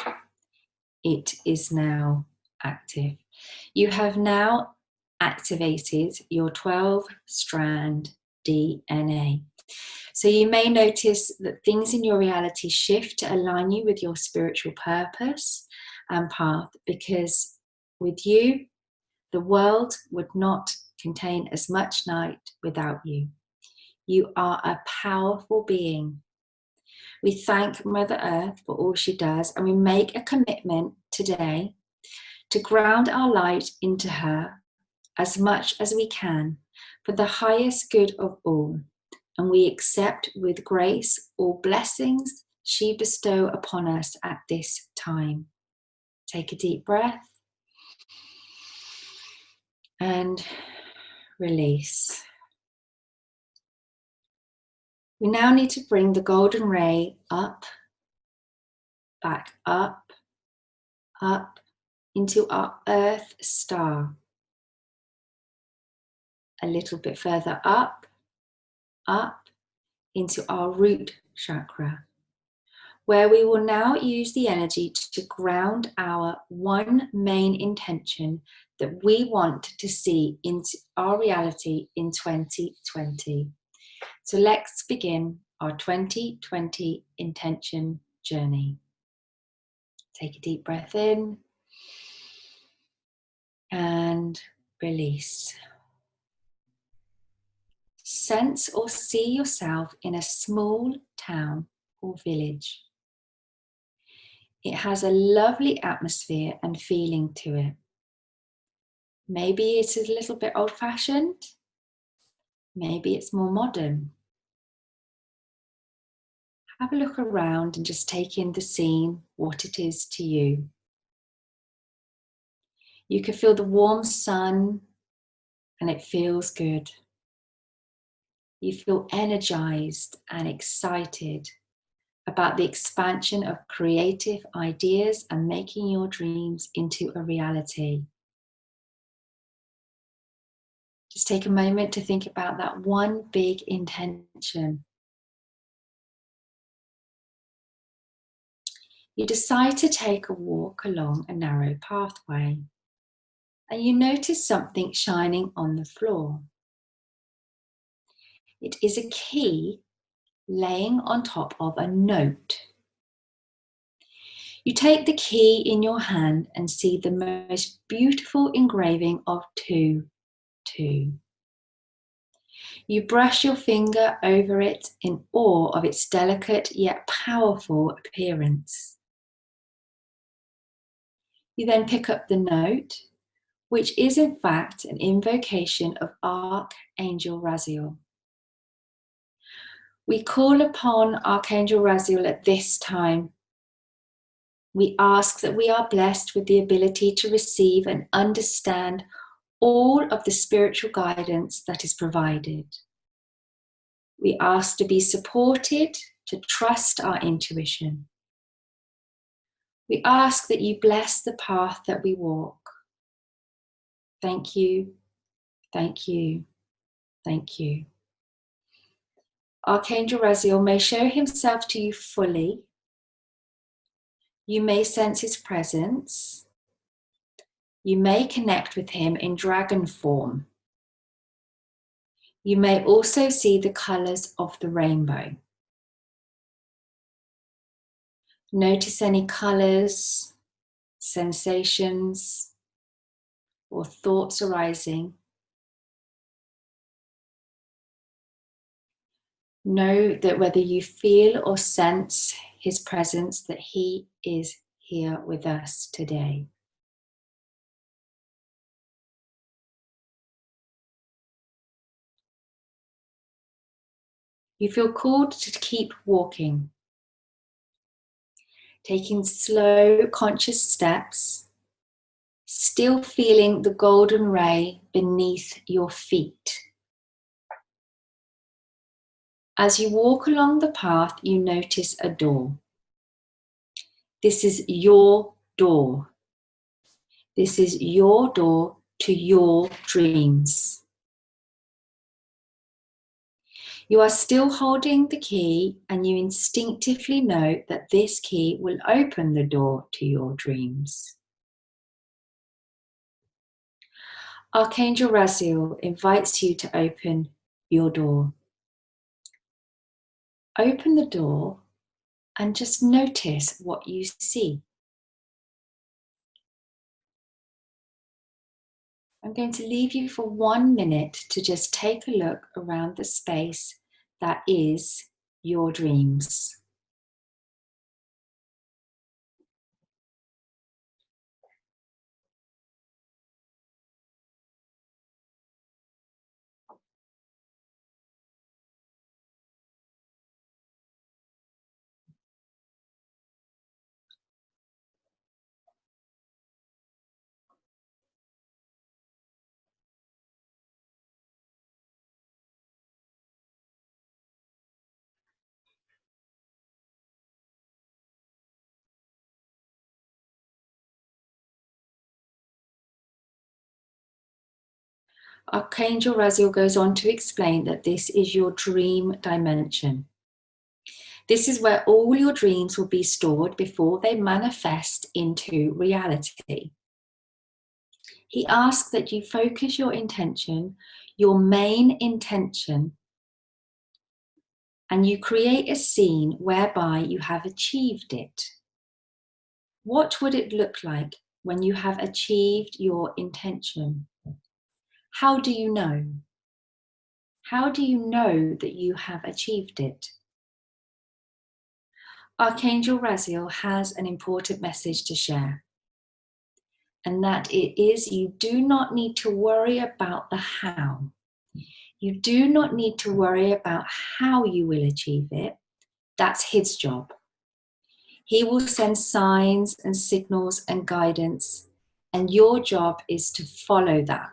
It is now active. You have now activated your 12-strand DNA. So you may notice that things in your reality shift to align you with your spiritual purpose and path, because with you, the world would not contain as much night without you. You are a powerful being. We thank Mother Earth for all she does, and we make a commitment today to ground our light into her as much as we can for the highest good of all. And we accept with grace all blessings she bestows upon us at this time. Take a deep breath and release. We now need to bring the golden ray up, back up, up into our earth star. A little bit further up into our root chakra, where we will now use the energy to ground our one main intention that we want to see into our reality in 2020. So let's begin our 2020 intention journey. Take a deep breath in and release. Sense or see yourself in a small town or village. It has a lovely atmosphere and feeling to it. Maybe it is a little bit old-fashioned. Maybe it's more modern. Have a look around and just take in the scene, what it is to you. You can feel the warm sun and it feels good. You feel energized and excited about the expansion of creative ideas and making your dreams into a reality. Just take a moment to think about that one big intention. You decide to take a walk along a narrow pathway, and you notice something shining on the floor. It is a key laying on top of a note. You take the key in your hand and see the most beautiful engraving of 2, 2. You brush your finger over it in awe of its delicate yet powerful appearance. You then pick up the note, which is in fact an invocation of Archangel Raziel. We call upon Archangel Raziel at this time. We ask that we are blessed with the ability to receive and understand all of the spiritual guidance that is provided. We ask to be supported, to trust our intuition. We ask that you bless the path that we walk. Thank you, thank you, thank you. Archangel Raziel may show himself to you fully. You may sense his presence. You may connect with him in dragon form. You may also see the colours of the rainbow. Notice any colours, sensations, or thoughts arising. Know that whether you feel or sense his presence, that he is here with us today. You feel called to keep walking, taking slow, conscious steps, still feeling the golden ray beneath your feet. As you walk along the path, you notice a door. This is your door. This is your door to your dreams. You are still holding the key, and you instinctively know that this key will open the door to your dreams. Archangel Raziel invites you to open your door. Open the door and just notice what you see. I'm going to leave you for 1 minute to just take a look around the space that is your dreams. Archangel Raziel goes on to explain that this is your dream dimension. This is where all your dreams will be stored before they manifest into reality. He asks that you focus your intention, your main intention, and you create a scene whereby you have achieved it. What would it look like when you have achieved your intention? How do you know? How do you know that you have achieved it? Archangel Raziel has an important message to share, and that it is you do not need to worry about the how. You do not need to worry about how you will achieve it. That's his job. He will send signs and signals and guidance, and your job is to follow that.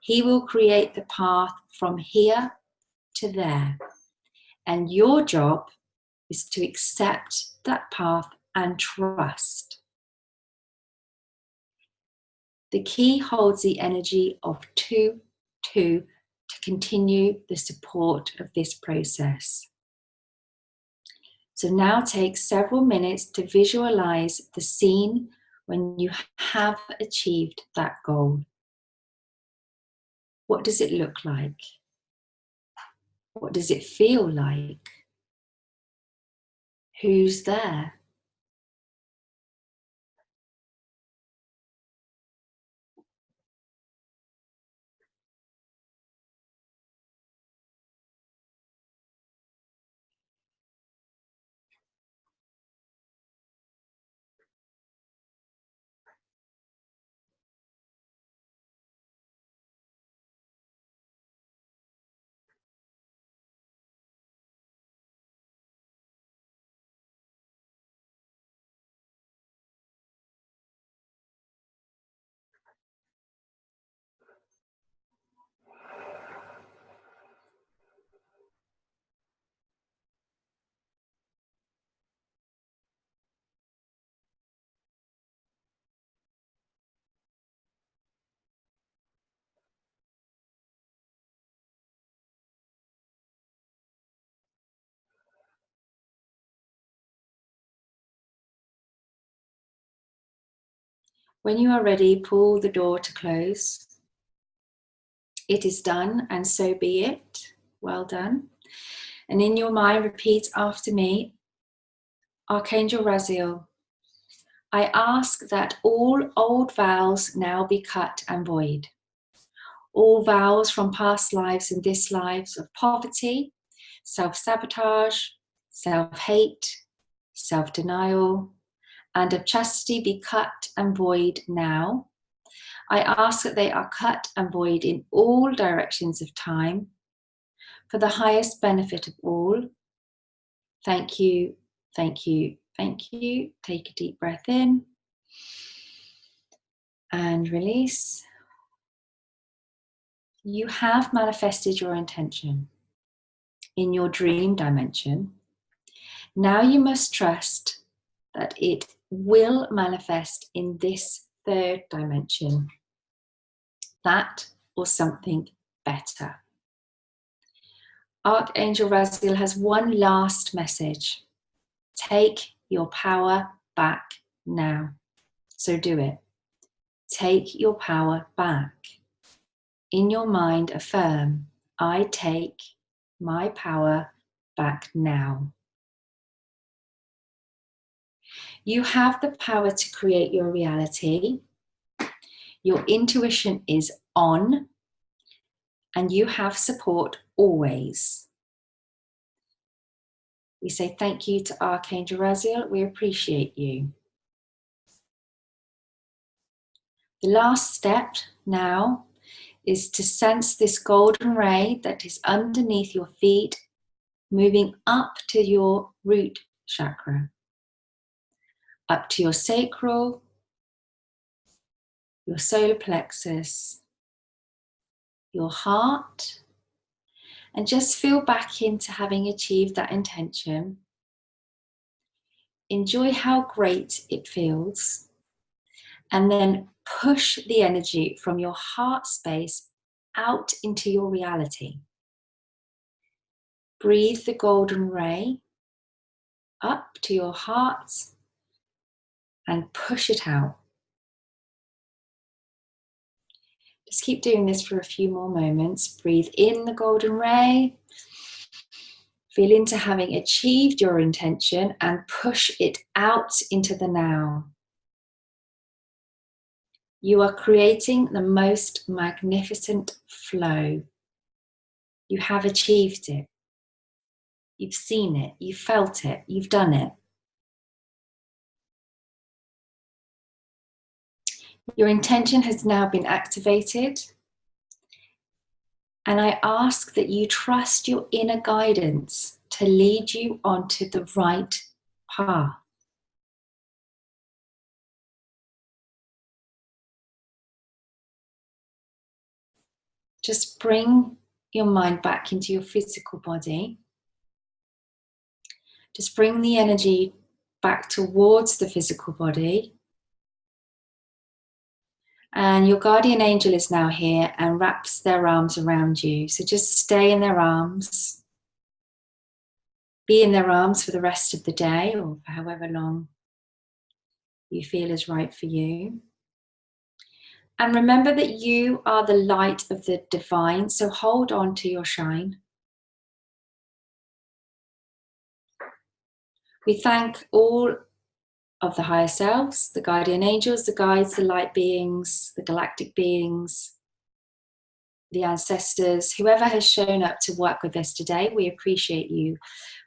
He will create the path from here to there, and your job is to accept that path and trust. The key holds the energy of 2-2 to continue the support of this process. So now take several minutes to visualize the scene when you have achieved that goal. What does it look like? What does it feel like? Who's there? When you are ready, pull the door to close. It is done, and so be it. Well done. And in your mind, repeat after me. Archangel Raziel, I ask that all old vows now be cut and void. All vows from past lives and this lives of poverty, self-sabotage, self-hate, self-denial, and of chastity be cut and void now. I ask that they are cut and void in all directions of time for the highest benefit of all. Thank you, thank you, thank you. Take a deep breath in and release. You have manifested your intention in your dream dimension. Now you must trust that it will manifest in this third dimension, that or something better. Archangel Raziel has one last message. Take your power back now. So do it. Take your power back. In your mind, affirm, I take my power back now. You have the power to create your reality. Your intuition is on, and you have support always. We say thank you to Archangel Raziel. We appreciate you. The last step now is to sense this golden ray that is underneath your feet, moving up to your root chakra, up to your sacral, your solar plexus, your heart, and just feel back into having achieved that intention. Enjoy how great it feels, and then push the energy from your heart space out into your reality. Breathe the golden ray up to your heart and push it out. Just keep doing this for a few more moments. Breathe in the golden ray. Feel into having achieved your intention and push it out into the now. You are creating the most magnificent flow. You have achieved it. You've seen it. You've felt it. You've done it. Your intention has now been activated. And I ask that you trust your inner guidance to lead you onto the right path. Just bring your mind back into your physical body. Just bring the energy back towards the physical body. And your guardian angel is now here and wraps their arms around you. So just stay in their arms. Be in their arms for the rest of the day or for however long you feel is right for you. And remember that you are the light of the divine, so hold on to your shine. We thank all of the higher selves, the guardian angels, the guides, the light beings, the galactic beings, the ancestors, whoever has shown up to work with us today. We appreciate you.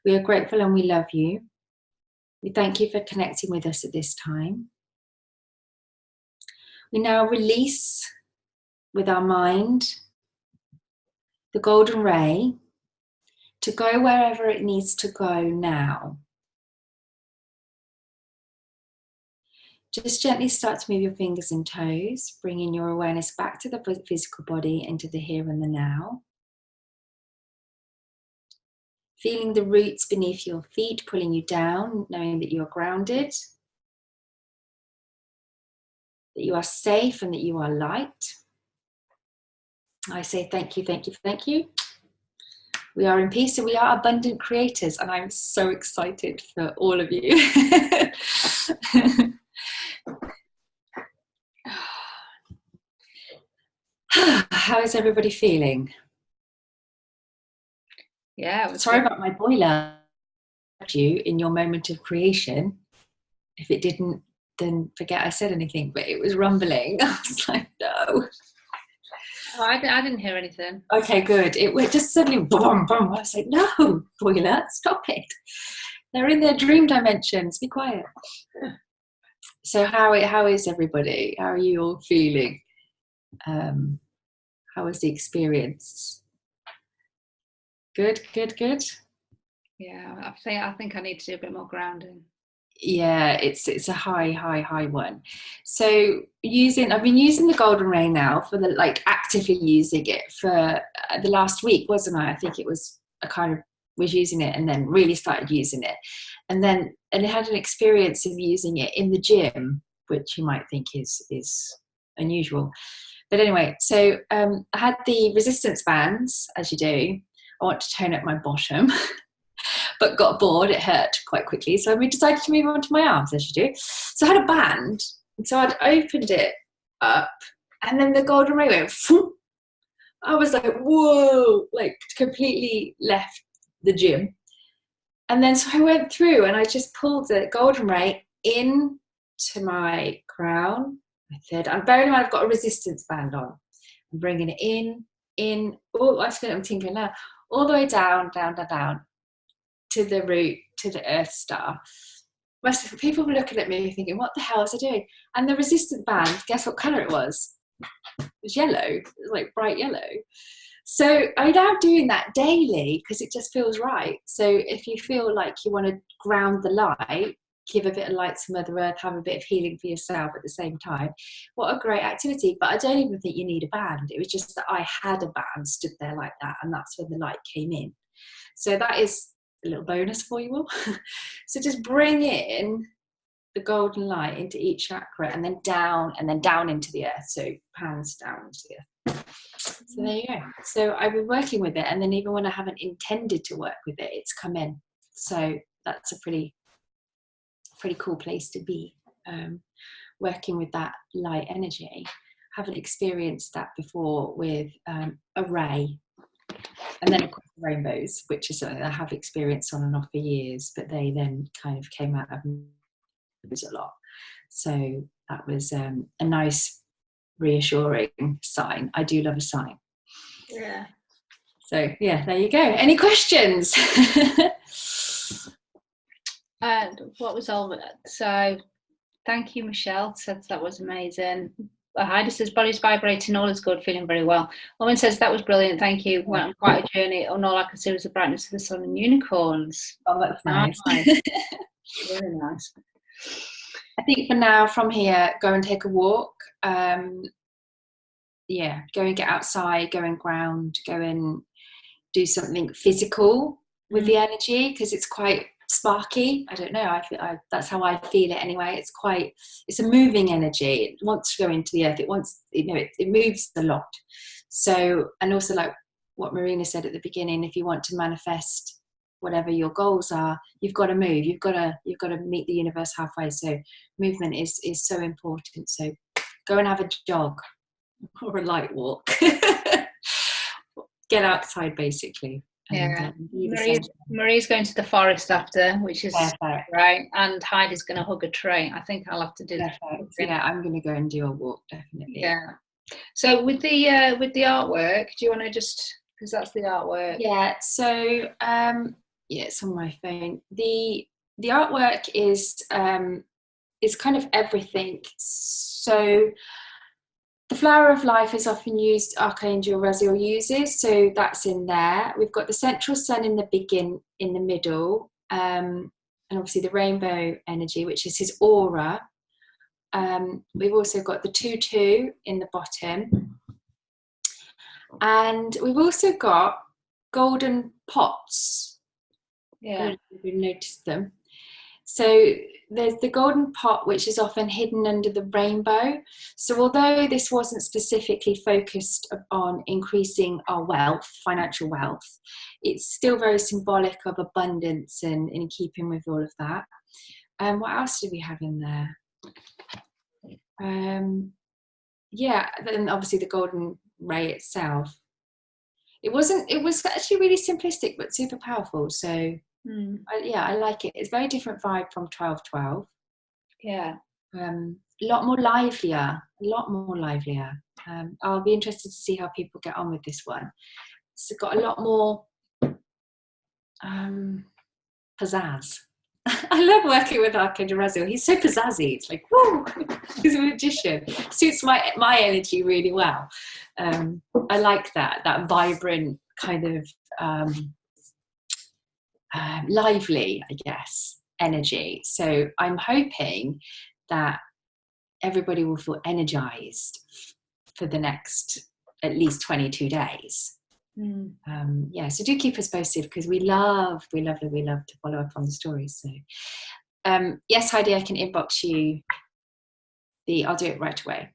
We are grateful and we love you. We thank you for connecting with us at this time. We now release with our mind the golden ray to go wherever it needs to go now. Just gently start to move your fingers and toes, bringing your awareness back to the physical body, into the here and the now. Feeling the roots beneath your feet pulling you down, knowing that you are grounded, that you are safe and that you are light. I say thank you, thank you, thank you. We are in peace and we are abundant creators, and I'm so excited for all of you. how is everybody feeling? Yeah, sorry about my boiler. You in your moment of creation. If it didn't, then forget I said anything, but it was rumbling. I was like, no. Oh, I didn't hear anything. Okay, good. It went just suddenly boom, boom. I was like, no, boiler, stop it. They're in their dream dimensions. Be quiet. So how is everybody? How are you all feeling? How was the experience? Good. Yeah, I think I need to do a bit more grounding. Yeah, it's a high one. So I've been using the golden ray now for actively using it for the last week, wasn't I? I think it was was using it and then really started using it, and I had an experience of using it in the gym, which you might think is unusual, but anyway. So I had the resistance bands, as you do. I want to tone up my bottom. But got bored, it hurt quite quickly. So we decided to move on to my arms, as you do. So I had a band. And so I'd opened it up and then the golden ray went, phoom. I was like, whoa, like completely left the gym. And then so I went through and I just pulled the golden ray into my crown. I'm bearing in mind I've got a resistance band on. I'm bringing it in. Oh, I'm tinkling now. All the way down to the root, to the earth star. People were looking at me thinking, what the hell is I doing? And the resistance band, guess what colour it was? It was yellow. It was like bright yellow. So I'm now doing that daily because it just feels right. So if you feel like you want to ground the light, give a bit of light to Mother Earth, have a bit of healing for yourself at the same time, what a great activity. But I don't even think you need a band. It was just that I had a band stood there like that, and that's when the light came in. So that is a little bonus for you all. So just bring in the golden light into each chakra and then down into the earth. So hands down into the earth. So there you go. So I've been working with it, and then even when I haven't intended to work with it, it's come in. So that's a pretty cool place to be, working with that light energy. Haven't experienced that before with a ray. And then of course the rainbows, which is something that I have experienced on and off for years, but they then kind of came out of a lot. So that was a nice reassuring sign. I do love a sign. Yeah. So yeah, there you go. Any questions? And what was all that? So thank you, Michelle. Said that was amazing. Heidi says body's vibrating, all is good, feeling very well. Owen says that was brilliant, thank you. Went on quite a journey, and all I could see was the brightness of the sun and unicorns. Oh, that's nice. Really nice. I think for now, from here, go and take a walk. Yeah, go and get outside, go and ground, go and do something physical with the energy, because it's quite sparky. I don't know, I feel that's how I feel it anyway. It's a moving energy. It wants to go into the earth. It wants, it moves a lot. So, and also like what Marina said at the beginning, if you want to manifest whatever your goals are, you've got to move. You've got to meet the universe halfway. So movement is so important. So go and have a jog or a light walk. Get outside, basically. Yeah, Marie's going to the forest after, which is perfect. Right, and Heidi's going to hug a tree. I think I'll have to do that. Yeah, I'm going to go and do a walk, definitely. Yeah. So with the artwork, do you want to just, because that's the artwork? Yeah. So yeah, it's on my phone. The artwork is kind of everything. So the flower of life is often used, Archangel Raziel uses, so that's in there. We've got the central sun in the middle, and obviously the rainbow energy, which is his aura. We've also got the 2-2 in the bottom, and we've also got golden pots. Yeah, I don't know if you've noticed them. So there's the golden pot, which is often hidden under the rainbow. So although this wasn't specifically focused on increasing our wealth, financial wealth, it's still very symbolic of abundance and in keeping with all of that. What else do we have in there? Yeah, then obviously the golden ray itself. It was actually really simplistic but super powerful. So I like it. It's a very different vibe from 1212. Yeah. A lot more livelier. I'll be interested to see how people get on with this one. It's got a lot more pizzazz. I love working with Archangel Raziel. He's so pizzazzy. It's like, woo! He's a magician. Suits my energy really well. I like that vibrant kind of lively, I guess, energy. So I'm hoping that everybody will feel energized for the next at least 22 days. So do keep us posted, because we love to follow up on the stories. So yes, Heidi, I can inbox you I'll do it right away.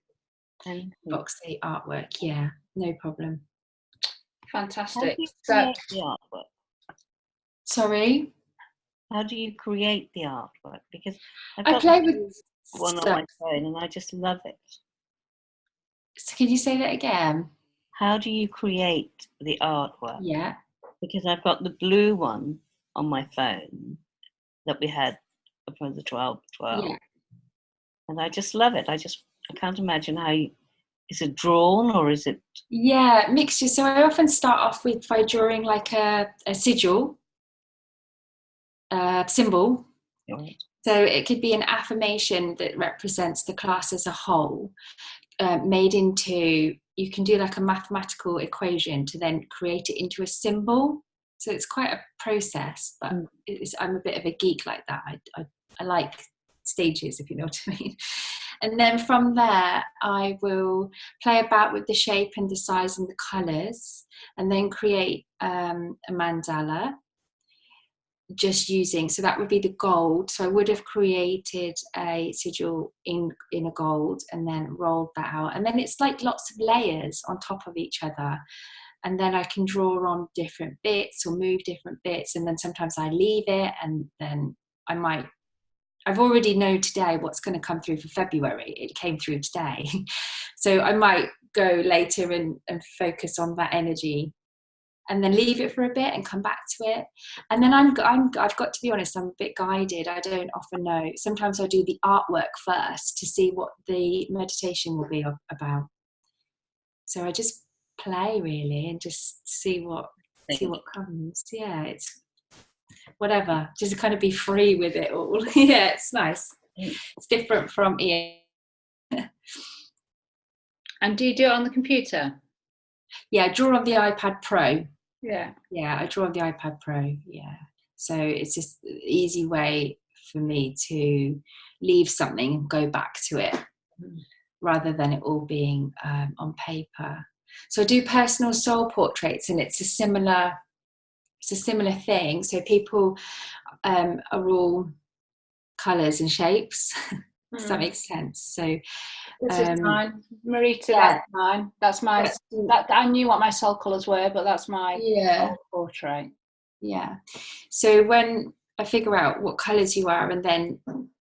Inbox the artwork. Yeah, no problem. Fantastic. How do you create the artwork? Sorry? How do you create the artwork? Because I play with one on my phone and I just love it. So can you say that again? How do you create the artwork? Yeah. Because I've got the blue one on my phone that we had for the 12/12. Yeah. And I just love it. I can't imagine how is it drawn or is it? Yeah, mixture. So I often start off by drawing like a sigil, symbol. Right. So it could be an affirmation that represents the class as a whole, made into, you can do like a mathematical equation to then create it into a symbol. So it's quite a process, but I'm a bit of a geek like that. I like stages, if you know what I mean. And then from there, I will play about with the shape and the size and the colours, and then create a mandala. Just using, so that would be the gold. So I would have created a sigil in a gold and then rolled that out. And then it's like lots of layers on top of each other. And then I can draw on different bits or move different bits. And then sometimes I leave it, and then I've already know today what's going to come through for February. It came through today. So I might go later and focus on that energy, and then leave it for a bit and come back to it. And then I've got to be honest, I'm a bit guided. I don't often know. Sometimes I do the artwork first to see what the meditation will be about. So I just play really and just see what comes. Yeah, it's whatever. Just kind of be free with it all. Yeah, it's nice. It's different from Ian. And do you do it on the computer? Yeah, I draw on the iPad Pro. Yeah, I draw on the iPad Pro. Yeah, so it's just an easy way for me to leave something and go back to it, rather than it all being on paper. So I do personal soul portraits, and it's a similar thing. So people are all colours and shapes. Does that make sense? So this is mine, Marita. Yeah. That's mine. That's my. That I knew what my soul colours were, but that's my soul portrait. Yeah. So when I figure out what colours you are, and then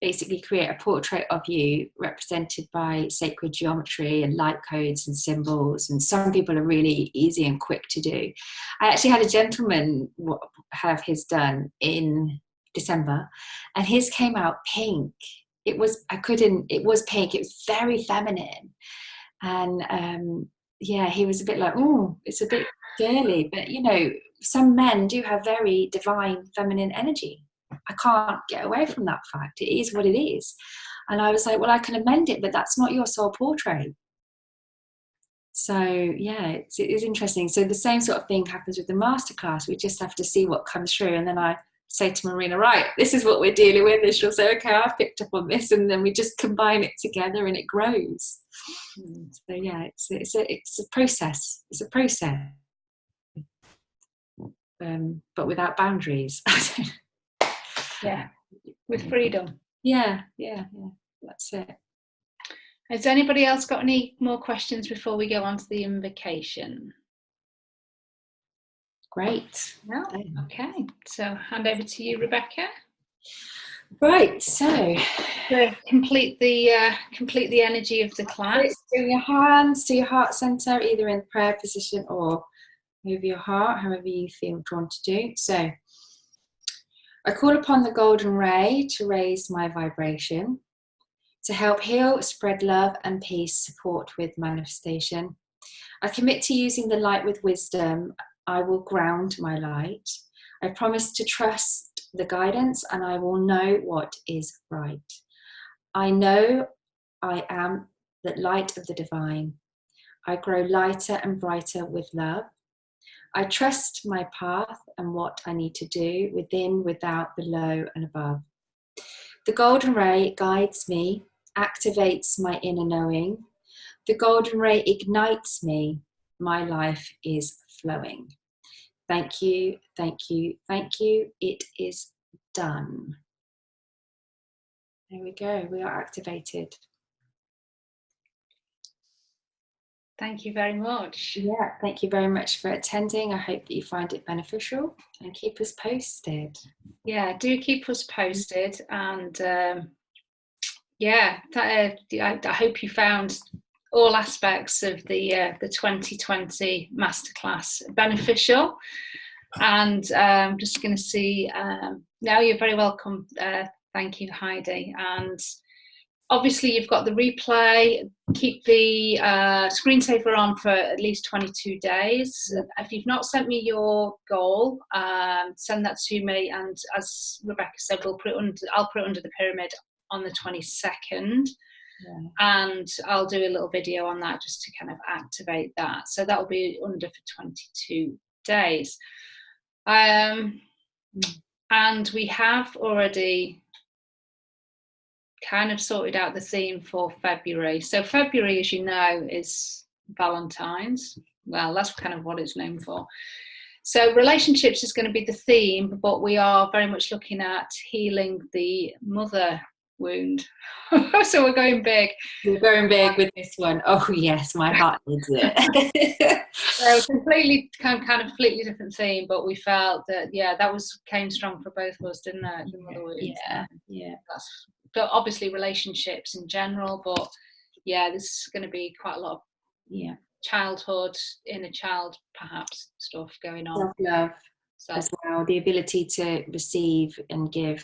basically create a portrait of you represented by sacred geometry and light codes and symbols, and some people are really easy and quick to do. I actually had a gentleman have his done in December, and his came out pink. It was pink. It was very feminine. And he was a bit like, oh, it's a bit girly. But, some men do have very divine feminine energy. I can't get away from that fact. It is what it is. And I was like, well, I can amend it, but that's not your soul portrait. So, yeah, it is interesting. So the same sort of thing happens with the masterclass. We just have to see what comes through. And then I say to Marina, right, this is what we're dealing with. And she'll say, okay, I've picked up on this. And then we just combine it together and it grows. So, yeah, it's a process. It's a process. But without boundaries. Yeah, with freedom. Yeah, that's it. Has anybody else got any more questions before we go on to the invocation? Great. No? Okay, so hand over to you, Rebecca. Right, so to complete the energy of the class. Bring your hands to your heart center, either in prayer position or over your heart, however you feel drawn to do. So I call upon the golden ray to raise my vibration, to help heal, spread love and peace, support with manifestation. I commit to using the light with wisdom. I will ground my light. I promise to trust the guidance, and I will know what is right. I know I am the light of the divine. I grow lighter and brighter with love. I trust my path and what I need to do, within, without, below, and above. The golden ray guides me, activates my inner knowing. The golden ray ignites me. My life is flowing. Thank you, thank you, thank you. It is done. There we go. We are activated. Thank you very much. Yeah, thank you very much for attending. I hope that you find it beneficial, and keep us posted. Yeah, do keep us posted, and I hope you found all aspects of the 2020 Masterclass beneficial. And I'm just going to see, no, you're very welcome. Thank you, Heidi. And obviously you've got the replay. Keep the screensaver on for at least 22 days. If you've not sent me your goal, send that to me, and as Rebecca said, I'll put it under the pyramid on the 22nd. Yeah. And I'll do a little video on that just to kind of activate that. So that will be under for 22 days. And we have already kind of sorted out the theme for February. So February, as you know, is Valentine's. Well, that's kind of what it's known for. So relationships is going to be the theme, but we are very much looking at healing the mother wound. So we're going big. We're going big with this one. Oh yes, my heart needs it. So completely kind of completely different theme, but we felt that that came strong for both of us, didn't it? The mother wound. Yeah. But obviously relationships in general, but this is going to be quite a lot of childhood, inner child perhaps stuff going on. Self-love as well, the ability to receive and give.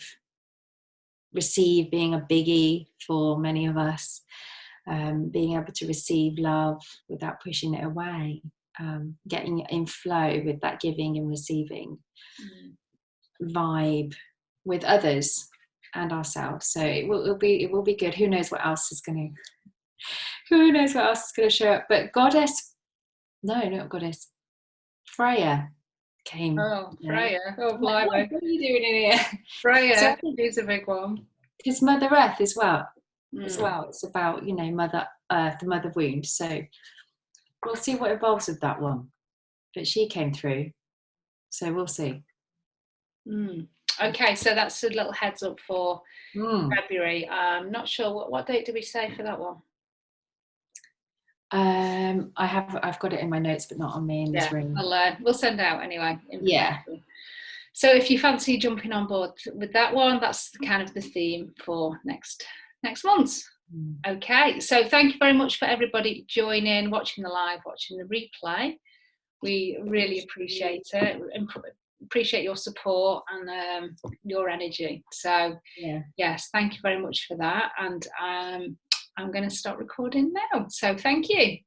Receive being a biggie for many of us, being able to receive love without pushing it away, getting in flow with that giving and receiving vibe with others and ourselves. So it will be good. Who knows what else is going to show up? But not goddess, Freya came. Oh, Freya. Oh, blimey. What are you doing in here? Freya, she's a big one. It's Mother Earth as well. It's about, Mother Earth, the mother wound. So we'll see what evolves with that one. But she came through. So we'll see. Okay, so that's a little heads up for February. I'm not sure what date did we say for that one? I've got it in my notes, but not on me in this room. We'll send out anyway. Yeah. So if you fancy jumping on board with that one, that's kind of the theme for next month. Okay, so thank you very much for everybody joining, watching the live, watching the replay. We really appreciate it. Appreciate your support and your energy. So yes, thank you very much for that. And I'm going to start recording now. So thank you.